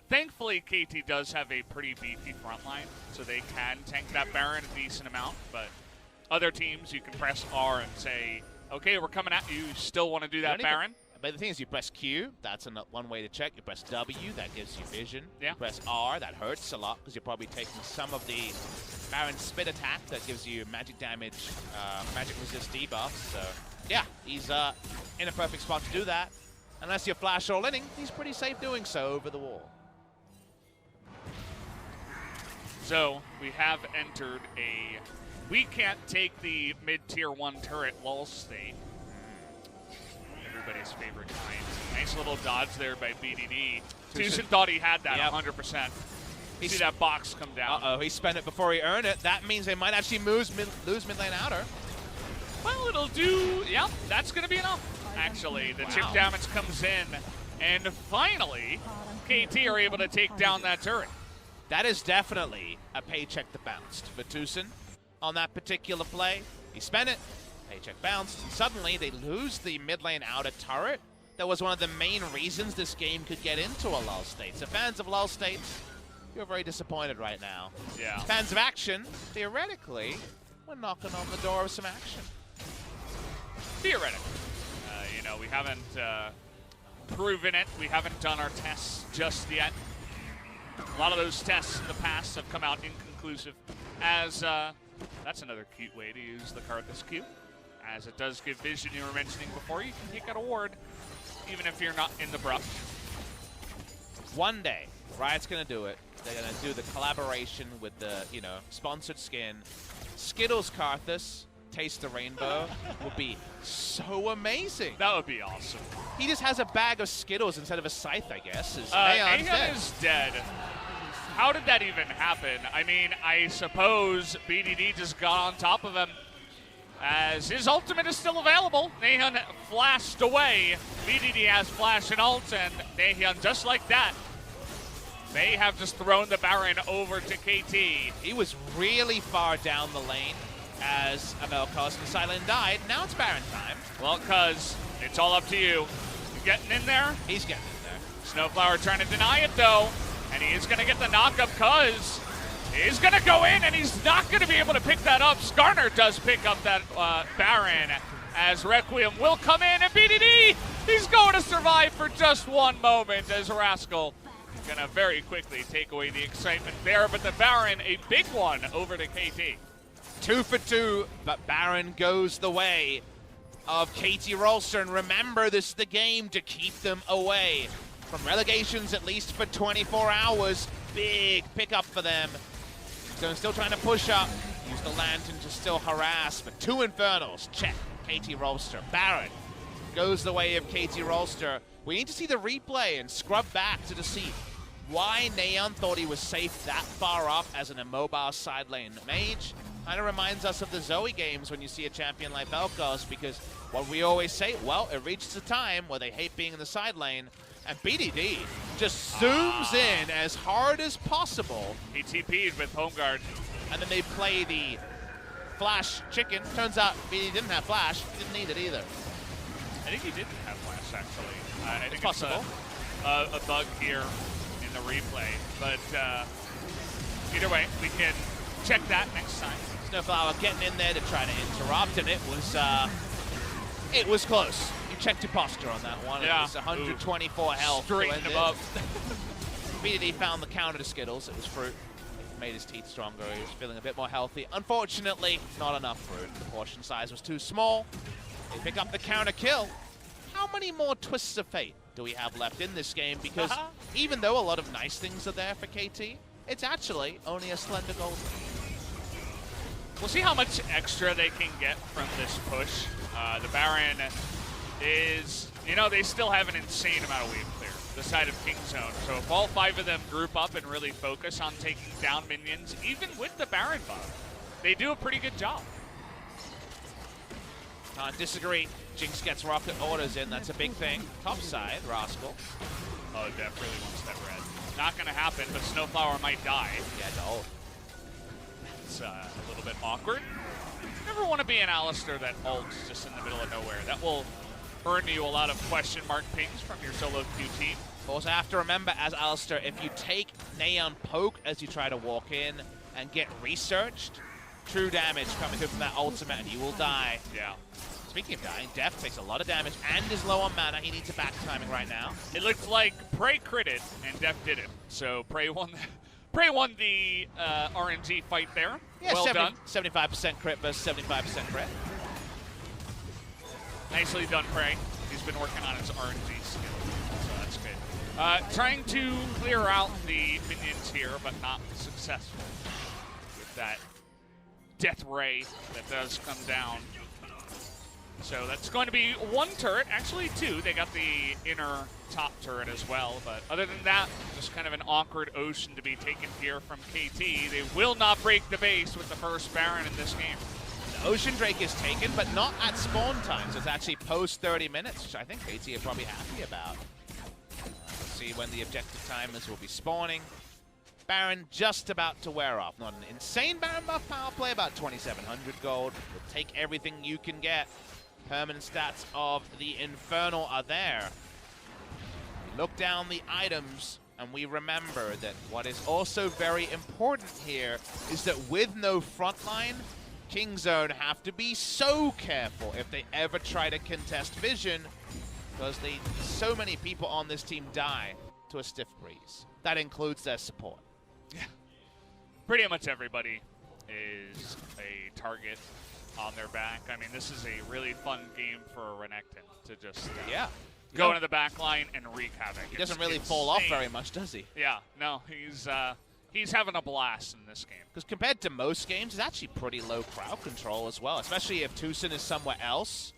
Thankfully, KT does have a pretty beefy front line, so they can tank that Baron a decent amount. But other teams, you can press R and say, okay, we're coming at you. You still want to do that Baron? But the thing is, you press Q, that's one way to check. You press W, that gives you vision. Yeah. You press R, that hurts a lot because you're probably taking some of the Baron spit attack that gives you magic damage, magic resist debuffs. So, yeah, he's in a perfect spot to do that. Unless you're flash all inning, he's pretty safe doing so over the wall. So, we have entered a we can't take the mid-tier 1 turret lull state. Everybody's favorite kind. Nice little dodge there by BDD. TusiN thought he had that 100%. You see that box come down. Uh-oh, he spent it before he earned it. That means they might actually lose mid lane outer. Well, it'll do, yeah, that's going to be enough. Actually, the chip damage comes in, and finally, KT are able to take down that turret. That is definitely a paycheck that bounced for TusiN on that particular play. He spent it, paycheck bounced, and suddenly they lose the mid lane outer turret. That was one of the main reasons this game could get into a lull state. So fans of lull states, you're very disappointed right now. Yeah. Fans of action, theoretically, we're knocking on the door of some action. Theoretically. You know, we haven't proven it. We haven't done our tests just yet. A lot of those tests in the past have come out inconclusive, as that's another cute way to use the Karthus Q, as it does give vision. You were mentioning before, you can take out a ward, even if you're not in the brush. One day, Riot's gonna do it. They're gonna do the collaboration with the, you know, sponsored skin. Skittles Karthus, Taste the Rainbow, would be so amazing. That would be awesome. He just has a bag of Skittles instead of a scythe, I guess. Naehyun is dead. How did that even happen? I mean, I suppose BDD just got on top of him, as his ultimate is still available. Naehyun flashed away. BDD has flash and ult, and Naehyun, just like that, they have just thrown the Baron over to KT. He was really far down the lane as Cuzz and Silent died. Now it's Baron time. Well, Cuzz, it's all up to you. You getting in there? He's getting in there. SnowFlower trying to deny it, though. And he is going to get the knock-up. Cuzz is going to go in, and he's not going to be able to pick that up. Skarner does pick up that Baron, as Requiem will come in, and BDD, he's going to survive for just one moment, as Rascal is going to very quickly take away the excitement there. But the Baron, a big one over to KT. 2 for 2, but Baron goes the way of KT Rolster. And remember, this is the game to keep them away from relegations, at least for 24 hours. Big pickup for them. So still trying to push up. Use the Lantern to still harass, but 2 Infernals. Check. KT Rolster. Baron goes the way of KT Rolster. We need to see the replay and scrub back to see why Naehyun thought he was safe that far up as an immobile side lane mage. Kind of reminds us of the Zoe games when you see a champion like Vel'Koz, because what we always say, well, it reaches a time where they hate being in the side lane, and BDD just zooms in as hard as possible. He TP'd with Home Guard. And then they play the flash chicken. Turns out BDD didn't have flash. He didn't need it either. I think he didn't have flash, actually. I think it's possible. a bug here in the replay. But either way, we can check that next time. SnowFlower getting in there to try to interrupt, and it was close. You checked your posture on that one. Yeah. It was 124 health. Straighten him up. Immediately found the counter to Skittles. It was fruit. It made his teeth stronger. He was feeling a bit more healthy. Unfortunately, not enough fruit. The portion size was too small. They pick up the counter kill. How many more twists of fate do we have left in this game? Because even though a lot of nice things are there for KT, it's actually only a slender goal. We'll see how much extra they can get from this push. The Baron is, you know, they still have an insane amount of wave clear, the side of Kingzone. So if all 5 of them group up and really focus on taking down minions, even with the Baron buff, they do a pretty good job. Disagree. Jinx gets rocket orders in. That's a big thing. Top side, Rascal. Oh, Deft really wants that red. Not going to happen, but SnowFlower might die. Yeah, no. It's a little bit awkward. Never want to be an Alistar that ults just in the middle of nowhere. That will earn you a lot of question mark pings from your solo queue team. Also have to remember, as Alistar, if you take Naehyun poke as you try to walk in and get researched, true damage coming through from that ultimate and you will die. Yeah. Speaking of dying, Deft takes a lot of damage and is low on mana. He needs a back timing right now. It looked like Prey critted and Deft didn't. So Prey won the RNG fight there. Yeah, well done. 75% crit versus 75% crit. Nicely done, Prey. He's been working on his RNG skill, so that's good. Trying to clear out the minions here, but not successful with that death ray that does come down. So that's going to be 1 turret, actually 2. They got the inner top turret as well, but other than that, just kind of an awkward ocean to be taken here from KT. They will not break the base with the first Baron in this game. The Ocean Drake is taken, but not at spawn time, so it's actually post 30 minutes, which I think KT are probably happy about. Let's see when the objective timers will be spawning. Baron just about to wear off. Not an insane Baron buff power play, about 2,700 gold. Will take everything you can get. Permanent stats of the Infernal are there. We look down the items, and we remember that what is also very important here is that with no frontline, Kingzone have to be so careful if they ever try to contest vision, because so many people on this team die to a stiff breeze. That includes their support. Yeah. Pretty much everybody is a target on their back. I mean, this is a really fun game for Renekton to just go into the back line and wreak havoc. He doesn't really fall off very much, does he? Yeah, no, he's having a blast in this game. Because compared to most games, it's actually pretty low crowd control as well, especially if TusiN is somewhere else.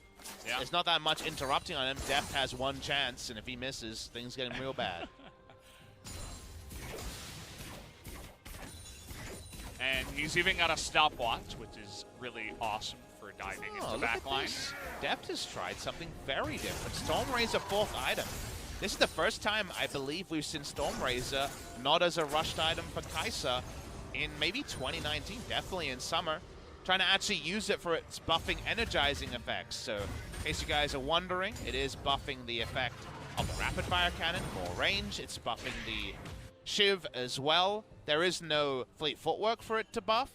Yeah. There's not that much interrupting on him. Deft has 1 chance, and if he misses, things get him real bad. And he's even got a stopwatch, which is really awesome for diving into backlines. Deft has tried something very different. Stormrazor 4th item. This is the first time, I believe, we've seen Stormrazor not as a rushed item for Kai'Sa in maybe 2019, definitely in summer. Trying to actually use it for its buffing energizing effects. So, in case you guys are wondering, it is buffing the effect of the rapid fire cannon, more range. It's buffing the Shiv as well. There is no fleet footwork for it to buff,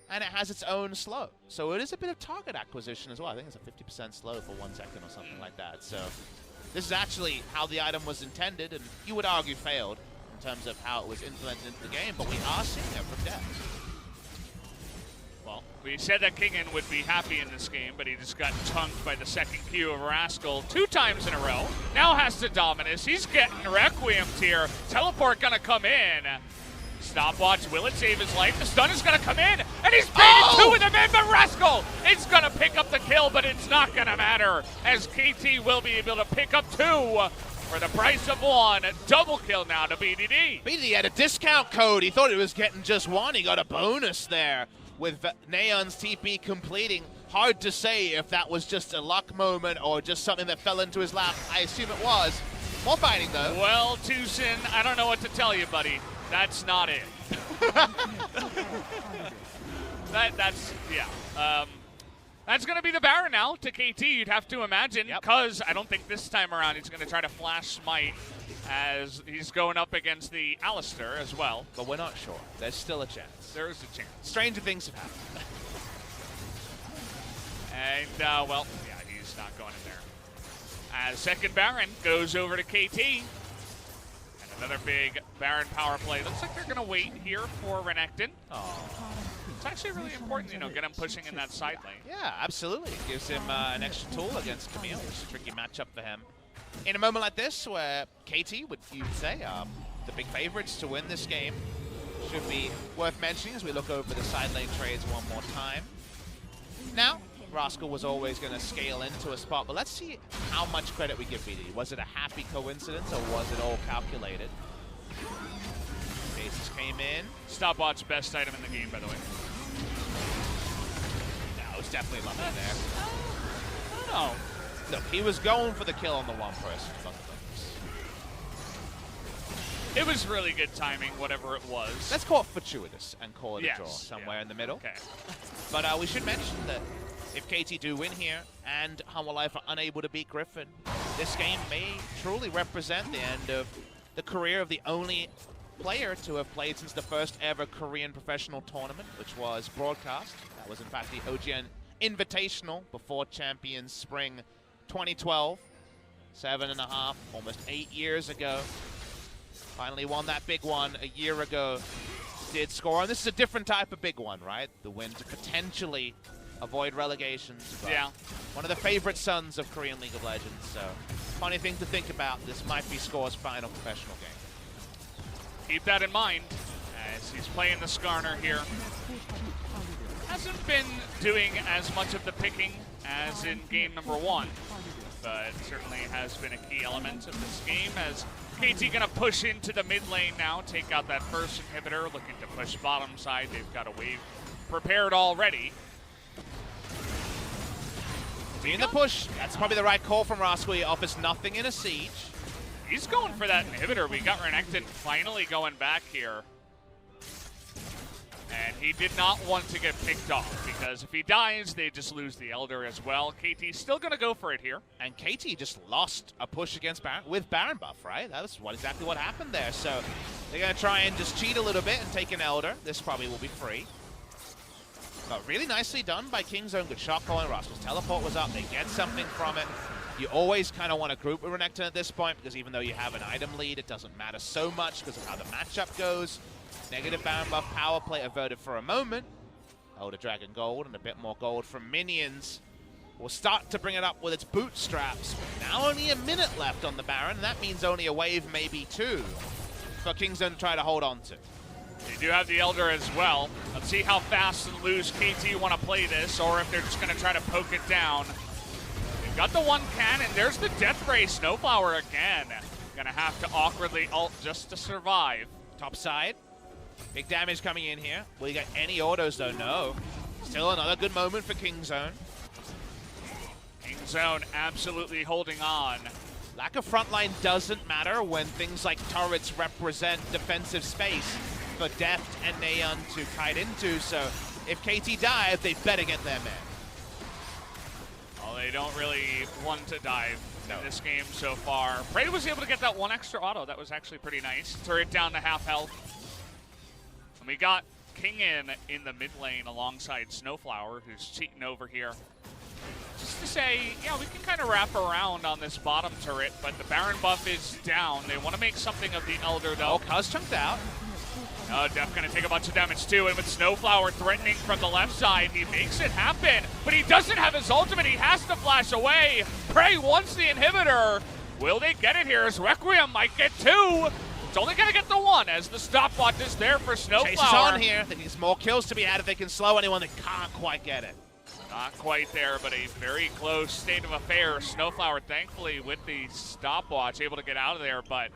and it has its own slow. So it is a bit of target acquisition as well. I think it's a 50% slow for 1 second or something like that. So this is actually how the item was intended, and you would argue failed in terms of how it was implemented into the game, but we are seeing it from Deft. Well, we said that Kingen would be happy in this game, but he just got chunked by the second Q of Rascal 2 times in a row. Now has to Dominus. He's getting Requiem'd here. Teleport gonna come in. Stopwatch, will it save his life? The stun is gonna come in, and he's baited 2 of them in, but Rascal is gonna pick up the kill, but it's not gonna matter, as KT will be able to pick up 2 for the price of 1. Double kill now to BDD. BDD had a discount code. He thought he was getting just 1. He got a bonus there with Naehyun's TP completing. Hard to say if that was just a luck moment or just something that fell into his lap. I assume it was. More fighting, though. Well, TusiN, I don't know what to tell you, buddy. That's not it. That's That's going to be the Baron now to KT, you'd have to imagine. Yep. Cuzz, I don't think this time around he's going to try to flash smite as he's going up against the Alistar as well. But we're not sure. There's still a chance. There is a chance. Stranger things have happened. And, well, yeah, he's not going in there. As second Baron goes over to KT. And another big Baron power play. Looks like they're going to wait here for Renekton. Oh. It's actually really important, you know, get him pushing in that side lane. Yeah, absolutely. It gives him an extra tool against Camille, which is a tricky matchup for him. In a moment like this, where KT, would you say, are the big favorites to win this game, should be worth mentioning as we look over the side lane trades one more time. Now, Rascal was always going to scale into a spot, but let's see how much credit we give BD. Was it a happy coincidence, or was it all calculated? Aces came in. Stopwatch, best item in the game, by the way. No, it was definitely lucky there. I don't know. Look, he was going for the kill on the one person. It was really good timing, whatever it was. Let's call it fortuitous and call it Yes, a draw somewhere yeah. in the middle. Okay. But we should mention that if KT do win here and Humble Life are unable to beat Griffin, this game may truly represent the end of the career of the only player to have played since the first ever Korean professional tournament, which was broadcast. That was in fact the OGN Invitational before Champions Spring 2012. 7.5, almost 8 years ago. Finally won that big one a year ago. Did score, and this is a different type of big one, right? The win to potentially avoid relegations. Yeah. One of the favorite sons of Korean League of Legends, so funny thing to think about. This might be Score's final professional game. Keep that in mind as he's playing the Skarner here. Hasn't been doing as much of the picking as in game number 1, but certainly has been a key element of this game as KT gonna push into the mid lane now, take out that first inhibitor, looking to push bottom side. They've got a wave prepared already. Being the push, that's probably the right call from Rascal. He offers nothing in a siege. He's going for that inhibitor. We got Renekton finally going back here. And he did not want to get picked off, because if he dies, they just lose the Elder as well. KT's still going to go for it here. And KT just lost a push against Baron with Baron buff, right? That was exactly what happened there. So they're going to try and just cheat a little bit and take an Elder. This probably will be free. But really nicely done by Kingzone. Good shot calling. Rascal's teleport was up. They get something from it. You always kind of want to group with Renekton at this point, because even though you have an item lead, it doesn't matter so much because of how the matchup goes. Negative Baron buff power play averted for a moment. Elder Dragon gold and a bit more gold from minions will start to bring it up with its bootstraps. Now only a minute left on the Baron, and that means only a wave, maybe two, for Kingzone to try to hold on to. They do have the Elder as well. Let's see how fast and loose KT want to play this, or if they're just going to try to poke it down. They've got the one cannon. There's the Death Ray. SnowFlower again. Going to have to awkwardly ult just to survive. Top side. Big damage coming in here. Will you get any autos though? No. Still another good moment for Kingzone. Kingzone absolutely holding on. Lack of frontline doesn't matter when things like turrets represent defensive space for Deft and Naehyun to kite into, so if KT dive, they better get them in. Well, they don't really want to dive in this game so far. Prey was able to get that one extra auto. That was actually pretty nice. Turret down to half health. And we got Kingen in the mid lane alongside SnowFlower, who's cheating over here. Just to say, yeah, we can kind of wrap around on this bottom turret, but the Baron buff is down. They want to make something of the Elder, though. Oh, Cuzz chunked out. Deft going to take a bunch of damage, too, and with SnowFlower threatening from the left side, he makes it happen, but he doesn't have his ultimate. He has to flash away. Prey wants the inhibitor. Will they get it here as Requiem might get two? It's only going to get the one as the stopwatch is there for SnowFlower. Chase is on here. There needs more kills to be had if they can slow anyone that can't quite get it. Not quite there, but a very close state of affairs. SnowFlower, thankfully, with the stopwatch, able to get out of there, but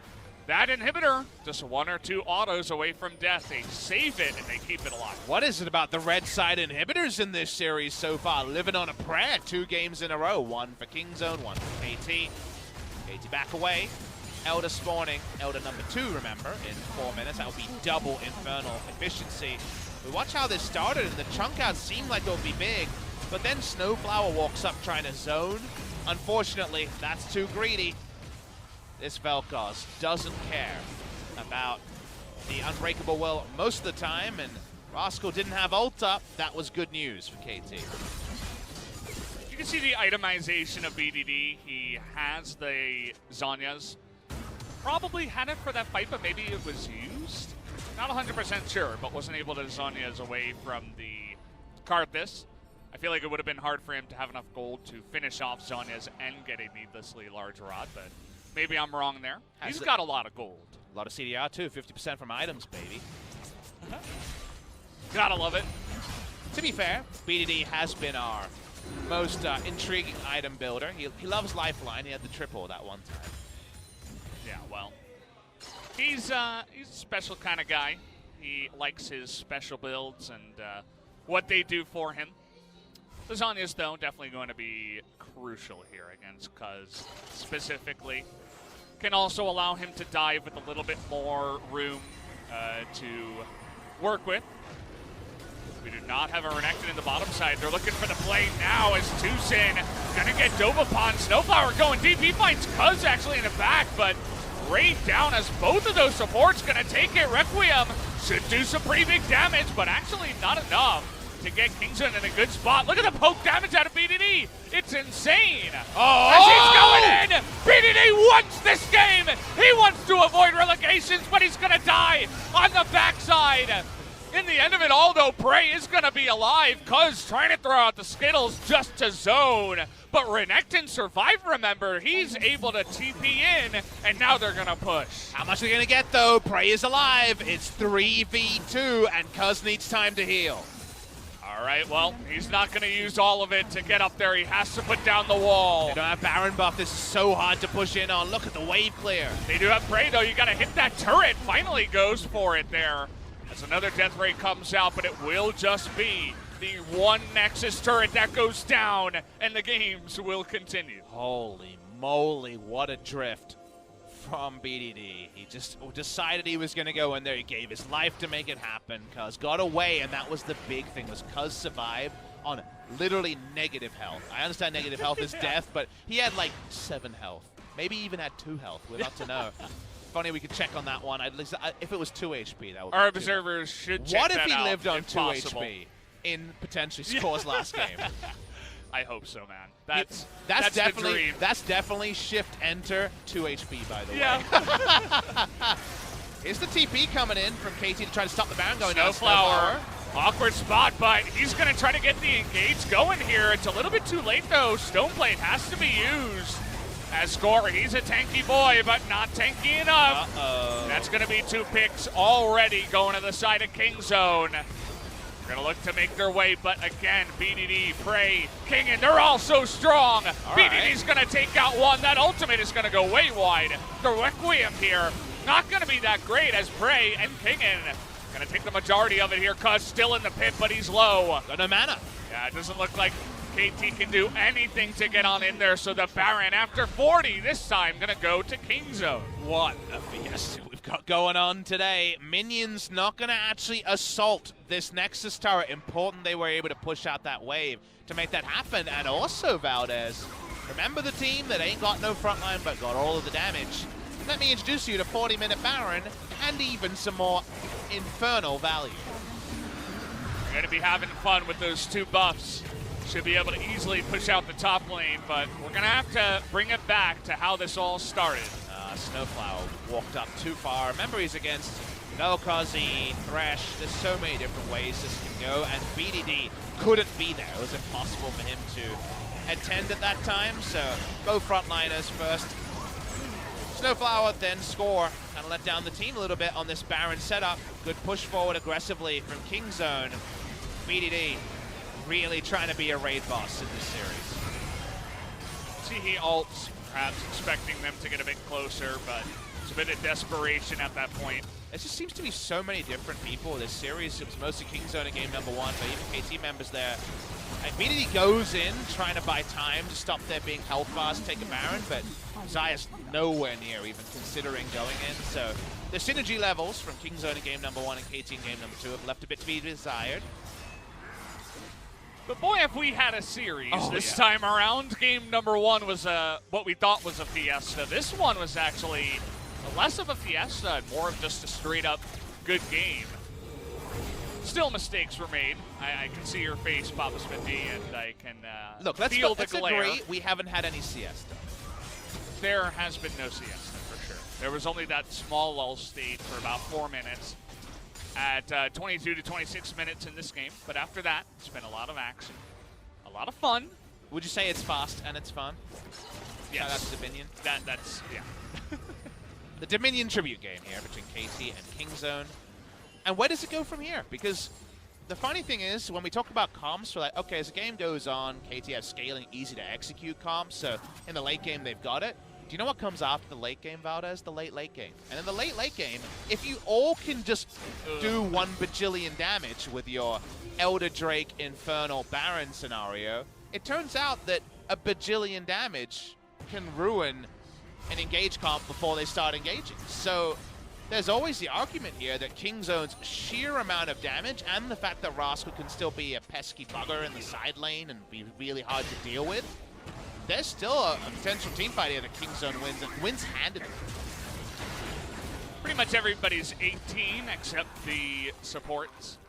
that inhibitor, just one or two autos away from death. They save it, and they keep it alive. What is it about the red side inhibitors in this series so far? Living on a prayer, 2 games in a row. One for Kingzone, one for KT. KT back away. Elder spawning. Elder number 2, remember, in 4 minutes. That will be double Infernal efficiency. We watch how this started, and the chunk out seemed like it would be big. but then SnowFlower walks up trying to zone. Unfortunately, that's too greedy. This FLICKR doesn't care about the Unbreakable Will most of the time, and Rascal didn't have ult up. That was good news for KT. You can see the itemization of BDD. He has the Zhonya's. Probably had it for that fight, but maybe it was used. Not 100% sure, but wasn't able to Zhonya's away from the Karthus. I feel like it would have been hard for him to have enough gold to finish off Zhonya's and get a needlessly large rod, but maybe I'm wrong there. He's got a lot of gold. A lot of CDR too, 50% from items, baby. Gotta love it. To be fair, BDD has been our most intriguing item builder. He loves Lifeline. He had the triple that one time. Yeah, well, he's a special kind of guy. He likes his special builds and what they do for him. Lasagna's, though, definitely going to be crucial here against Cuzz specifically. Can also allow him to dive with a little bit more room to work with. We do not have a Renekton in the bottom side. They're looking for the play now as TusiN gonna get dove upon. SnowFlower going deep. He finds Cuzz actually in the back, but right down as both of those supports gonna take it. Requiem should do some pretty big damage, but actually not enough to get Kingen in a good spot. Look at the poke damage out of BDD. It's insane. Oh! As he's going in, BDD wants this game. He wants to avoid relegations, but he's gonna die on the backside. In the end of it all, though, Prey is going to be alive. Cuzz trying to throw out the Skittles just to zone. But Renekton survived, remember. He's able to TP in, and now they're going to push. How much are they going to get, though? Prey is alive. It's 3v2, and Cuzz needs time to heal. All right, well, he's not going to use all of it to get up there. He has to put down the wall. They don't have Baron buff. This is so hard to push in on. Look at the wave clear. They do have Prey, though. You got to hit that turret. Finally goes for it there. As another death ray comes out, but it will just be the one Nexus turret that goes down, and the games will continue. Holy moly, what a drift from BDD. He just decided he was going to go in there. He gave his life to make it happen. Cuzz got away, and that was the big thing, was Cuzz survived on literally negative health. I understand negative health is death, but he had like 7 health. Maybe even had 2 health. We're not to know. Funny, we could check on that one. At least if it was 2 HP, that would be our observers should check What if that he out lived on 2 possible. HP in potentially Score's last game? I hope so, man. That's definitely the dream. That's definitely shift enter 2 HP, by the way. Here's the TP coming in from KT to try to stop the Baron going down. SnowFlower. Awkward spot, but he's going to try to get the engage going here. It's a little bit too late, though. Stoneplate has to be used. As Score, he's a tanky boy, but not tanky enough. That's going to be 2 picks already going to the side of King Zone. They're going to look to make their way, but again, BDD, Prey, Kingen, they're all so strong. BDD's going to take out one. That ultimate is going to go way wide. The Requiem here, not going to be that great as Prey and Kingen going to take the majority of it here. Cuzz still in the pit, but he's low. Got no mana. Yeah, it doesn't look like KT can do anything to get on in there, so the Baron, after 40, this time going to go to King Zone. What a fiesta we've got going on today. Minions not going to actually assault this Nexus turret. Important they were able to push out that wave to make that happen. And also, Valdez, remember the team that ain't got no frontline but got all of the damage? Let me introduce you to 40-minute Baron and even some more infernal value. We're going to be having fun with those 2 buffs. Should be able to easily push out the top lane, but we're going to have to bring it back to how this all started. SnowFlower walked up too far. Remember, he's against Vel'Koz, Thresh. There's so many different ways this can go, and BDD couldn't be there. It was impossible for him to attend at that time, so both frontliners first. SnowFlower, then Score. Kind of let down the team a little bit on this Baron setup. Good push forward aggressively from King Zone. BDD really trying to be a raid boss in this series. See, he ults, perhaps expecting them to get a bit closer, but it's a bit of desperation at that point. There just seems to be so many different people in this series. It was mostly King Zone in game number 1, but even KT members there. And BDD goes in, trying to buy time to stop there being health bars, take a Baron, but Zaya's nowhere near even considering going in. So the synergy levels from King Zone in game number 1 and KT in game number 2 have left a bit to be desired. But boy, if we had a series this time around. Game number 1 was what we thought was a fiesta. This one was actually less of a fiesta and more of just a straight-up good game. Still, mistakes were made. I can see your face, Papa Smithy, and I can feel the glare. Let's agree we haven't had any siesta. There has been no siesta, for sure. There was only that small lull state for about 4 minutes at 22 to 26 minutes in this game. But after that, it's been a lot of action, a lot of fun. Would you say it's fast and it's fun? Yes. That's Dominion? That's, yeah. The Dominion tribute game here between KT and Kingzone. And where does it go from here? Because the funny thing is, when we talk about comps, we're like, okay, as the game goes on, KT has scaling, easy to execute comps, so in the late game, they've got it. Do you know what comes after the late game, Valdez? The late game. And in the late game, if you all can just do 1 bajillion damage with your Elder Drake, Infernal, Baron scenario, it turns out that a bajillion damage can ruin an engage comp before they start engaging. So there's always the argument here that Kingzone's sheer amount of damage and the fact that Rascal can still be a pesky bugger in the side lane and be really hard to deal with, there's still a potential team fight here that Kingzone wins, and wins handedly. Pretty much everybody's 18 except the supports,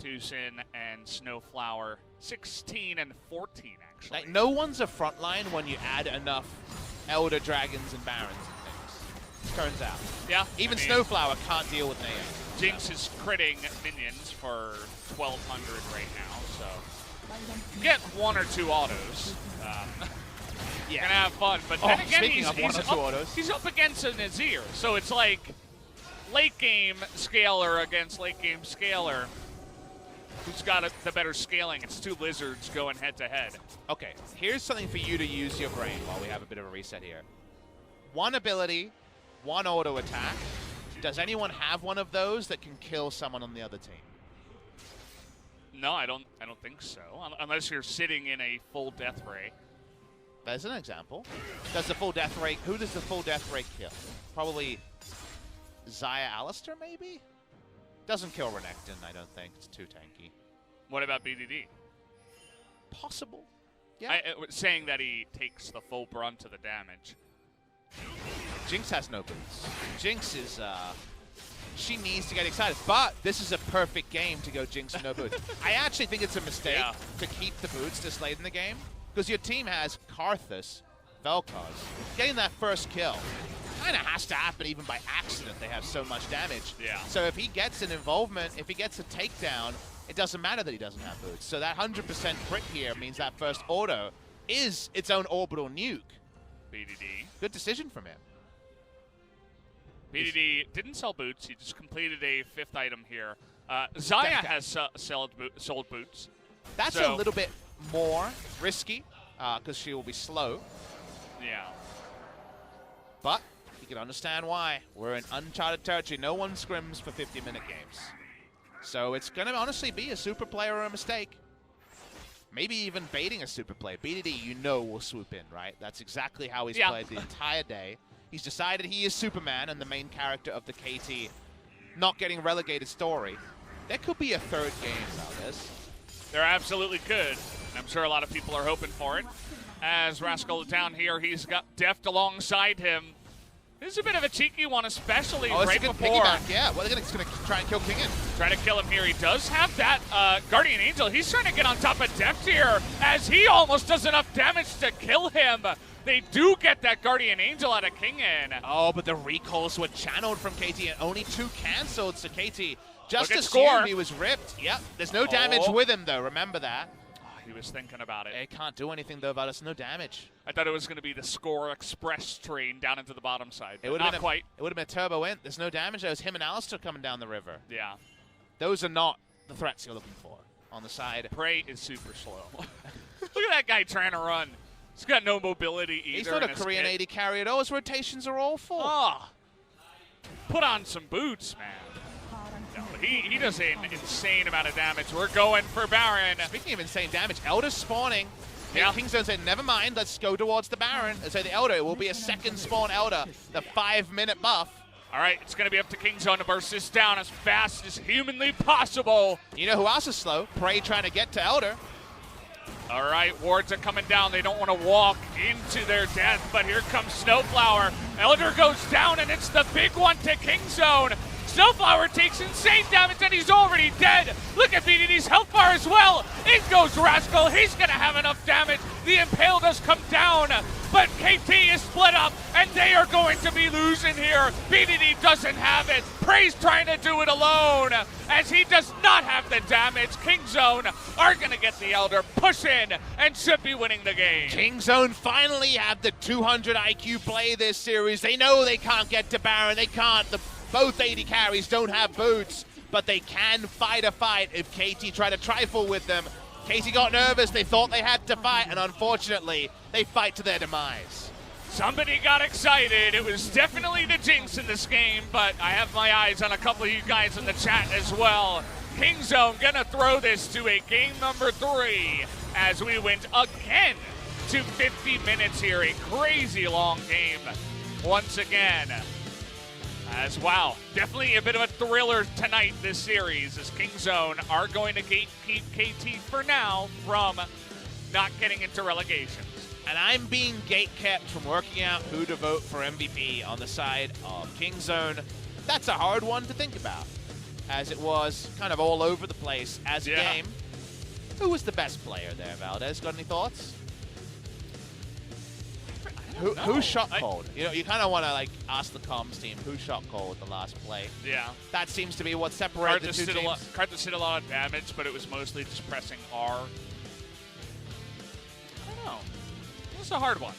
TusiN and SnowFlower, 16 and 14 actually. Like, no one's a frontline when you add enough Elder Dragons and Barons and things. Turns out. Yeah. Even SnowFlower can't deal with Naehyun. Jinx is critting minions for 1,200 right now, so get 1 or 2 autos. You're gonna have fun, but then again, he's up against a Nazir, so it's like late game scaler against late game scaler. Who's got the better scaling? It's 2 lizards going head to head. Okay, here's something for you to use your brain while we have a bit of a reset here. 1 ability, 1 auto attack. Does anyone have one of those that can kill someone on the other team? No, I don't think so. Unless you're sitting in a full death ray. There's an example. Does the full death ray? Who does the full death ray kill? Probably Xayah Alistair, maybe? Doesn't kill Renekton, I don't think. It's too tanky. What about BDD? Possible. Yeah. Saying that he takes the full brunt of the damage. Jinx has no boots. Jinx is, she needs to get excited. But this is a perfect game to go Jinx and no boots. I actually think it's a mistake to keep the boots this late in the game, because your team has Karthus, Vel'Koz. Getting that first kill kind of has to happen even by accident. They have so much damage. Yeah. So if he gets an involvement, if he gets a takedown, it doesn't matter that he doesn't have boots. So that 100% crit here means that first auto is its own orbital nuke. BDD. Good decision from him. BDD didn't sell boots. He just completed a 5th item here. Xayah has sold boots. That's a little bit more risky because she will be slow. Yeah. But you can understand why. We're in uncharted territory. No one scrims for 50-minute games. So it's going to honestly be a super play or a mistake. Maybe even baiting a super play. BDD, you know, will swoop in, right? That's exactly how he's played the entire day. He's decided he is Superman and the main character of the KT not getting relegated story. There could be a 3rd game about this. There absolutely could. I'm sure a lot of people are hoping for it. As Rascal down here, he's got Deft alongside him. This is a bit of a cheeky one, especially right before. Piggyback, yeah. Well, they're going to try and kill Kingen. Try to kill him here. He does have that Guardian Angel. He's trying to get on top of Deft here as he almost does enough damage to kill him. They do get that Guardian Angel out of Kingen. Oh, but the recalls were channeled from KT and only 2 canceled, so KT just assumed assumed he was ripped. Yep, there's no damage with him, though. Remember that. He was thinking about it. They can't do anything, though, about us. No damage. I thought it was going to be the score express train down into the bottom side. It would not quite. It would have been a turbo int. There's no damage. It was him and Alistair coming down the river. Yeah. Those are not the threats you're looking for on the side. Prey is super slow. Look at that guy trying to run. He's got no mobility either. He's not a Korean AD carry at all. His rotations are awful. Oh. Put on some boots, man. No, he does an insane amount of damage. We're going for Baron. Speaking of insane damage, Elder's spawning. Yeah. Kingzone said, never mind, let's go towards the Baron. So the Elder will be a 2nd spawn Elder, the 5-minute buff. All right, it's going to be up to Kingzone to burst this down as fast as humanly possible. You know who else is slow? Prey trying to get to Elder. All right, wards are coming down. They don't want to walk into their death, but here comes SnowFlower. Elder goes down, and it's the big one to Kingzone. SnowFlower takes insane damage, and he's already dead. Look at BDD's health bar as well. In goes Rascal. He's going to have enough damage. The Impale does come down, but KT is split up, and they are going to be losing here. BDD doesn't have it. Prey's trying to do it alone, as he does not have the damage. Kingzone are going to get the Elder, push in, and should be winning the game. Kingzone finally have the 200 IQ play this series. They know they can't get to Baron. They can't. Both AD carries don't have boots, but they can fight a fight if KT try to trifle with them. KT got nervous. They thought they had to fight, and unfortunately, they fight to their demise. Somebody got excited. It was definitely the Jinx in this game, but I have my eyes on a couple of you guys in the chat as well. Kingzone gonna throw this to a game number 3 as we went again to 50 minutes here. A crazy long game once again. As wow, definitely a bit of a thriller tonight this series, as Kingzone are going to gatekeep KT for now from not getting into relegations. And I'm being gatekept from working out who to vote for MVP on the side of Kingzone. That's a hard one to think about, as it was kind of all over the place as a game. Who was the best player there, Valdez? Got any thoughts? Who shot cold? You know, you kind of want to like ask the comms team who shot cold the last play. Yeah. That seems to be what separated the two teams. Karthus did a lot of damage, but it was mostly just pressing R. I don't know. It was a hard one.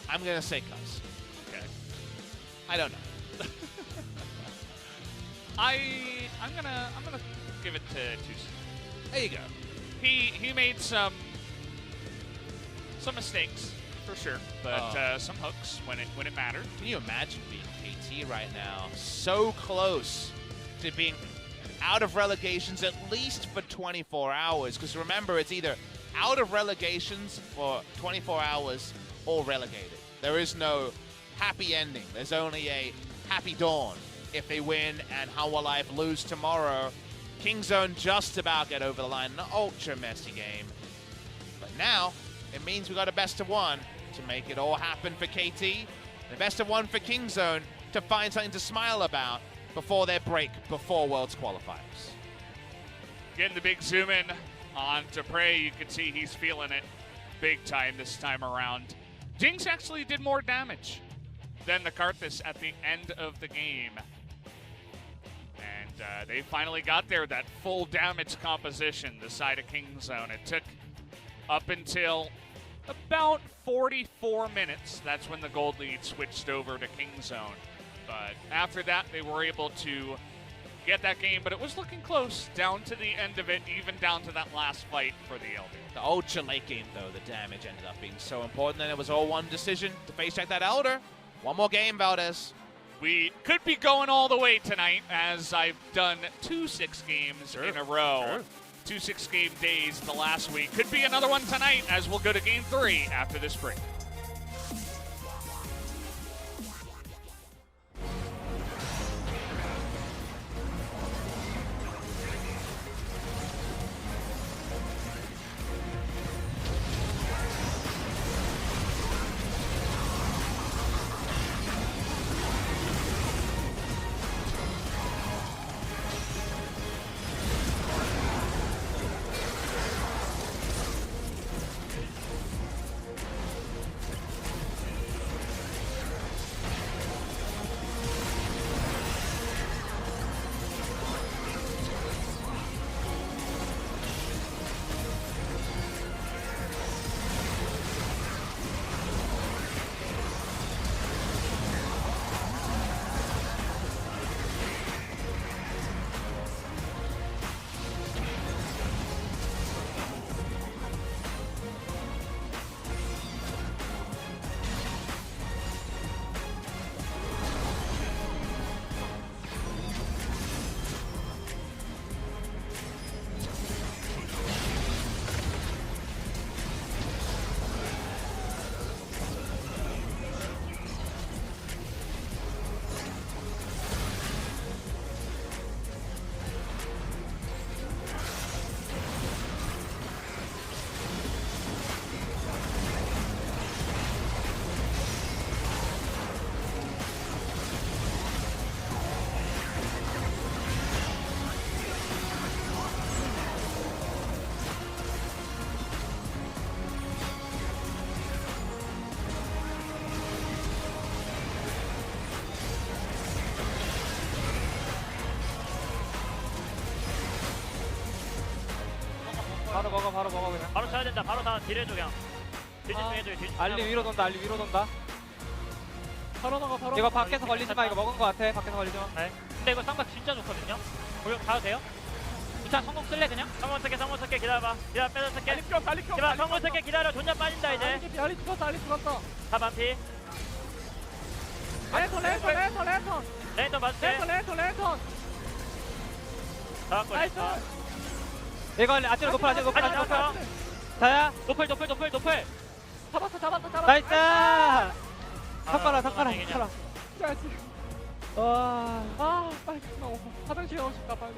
I'm gonna say Cuzz. Okay. I don't know. I'm gonna give it to TusiN. There you go. He made some mistakes, for sure, but some hooks when it mattered. Can you imagine being KT right now? So close to being out of relegations at least for 24 hours. Because remember, it's either out of relegations for 24 hours or relegated. There is no happy ending. There's only a happy dawn if they win and How Will Life lose tomorrow. Kingzone just about get over the line. An ultra messy game. But now, it means we got a best of 1 to make it all happen for KT. The best of 1 for Kingzone to find something to smile about before their break before Worlds qualifiers. Getting the big zoom in on Prey. You can see he's feeling it big time this time around. Jinx actually did more damage than the Karthus at the end of the game. And they finally got there, that full damage composition, the side of Kingzone. It took up until about 44 minutes. That's when the gold lead switched over to Kingzone. But after that, they were able to get that game, but it was looking close down to the end of it, even down to that last fight for the Elder. The ultra late game, though, the damage ended up being so important, and it was all one decision to face check that Elder. One more game, Valdez. We could be going all the way tonight, as I've done 2 6 games in a row. Sure. 2 6-game days the last week. Could be another one tonight, as we'll go to game 3 after this break. 바로 먹어 그냥. 바로 쳐야 된다. 바로 다 딜해줘 그냥. 딜 집중해줘. 딜 알리 위로 돈다. 알리 위로 돈다. 바로 나가 바로. 이거 밖에서 걸리지 마. 이거 먹은 거 같아. 밖에서 걸리지 마. 네. 근데 이거 쌍박 진짜 좋거든요. 가도 돼요? 부차 성공 쓸래 그냥? 성공 쓸게 기다려봐. 기다려 빼서 쓸게. 달리 켜. 기다려 성공 쓸게 기다려. 존나 빠진다 이제. 알리 죽었어. 다 반피. 랜턴. 레이더 맞대. 랜턴. 잡았고. 나이스. 이거 아찔 높을. 잡았어. 자야. 노플. 잡았어. 나이스. 삭발아. 그래야지. 아, 빨리 나 화장실 가고 싶다 빨리.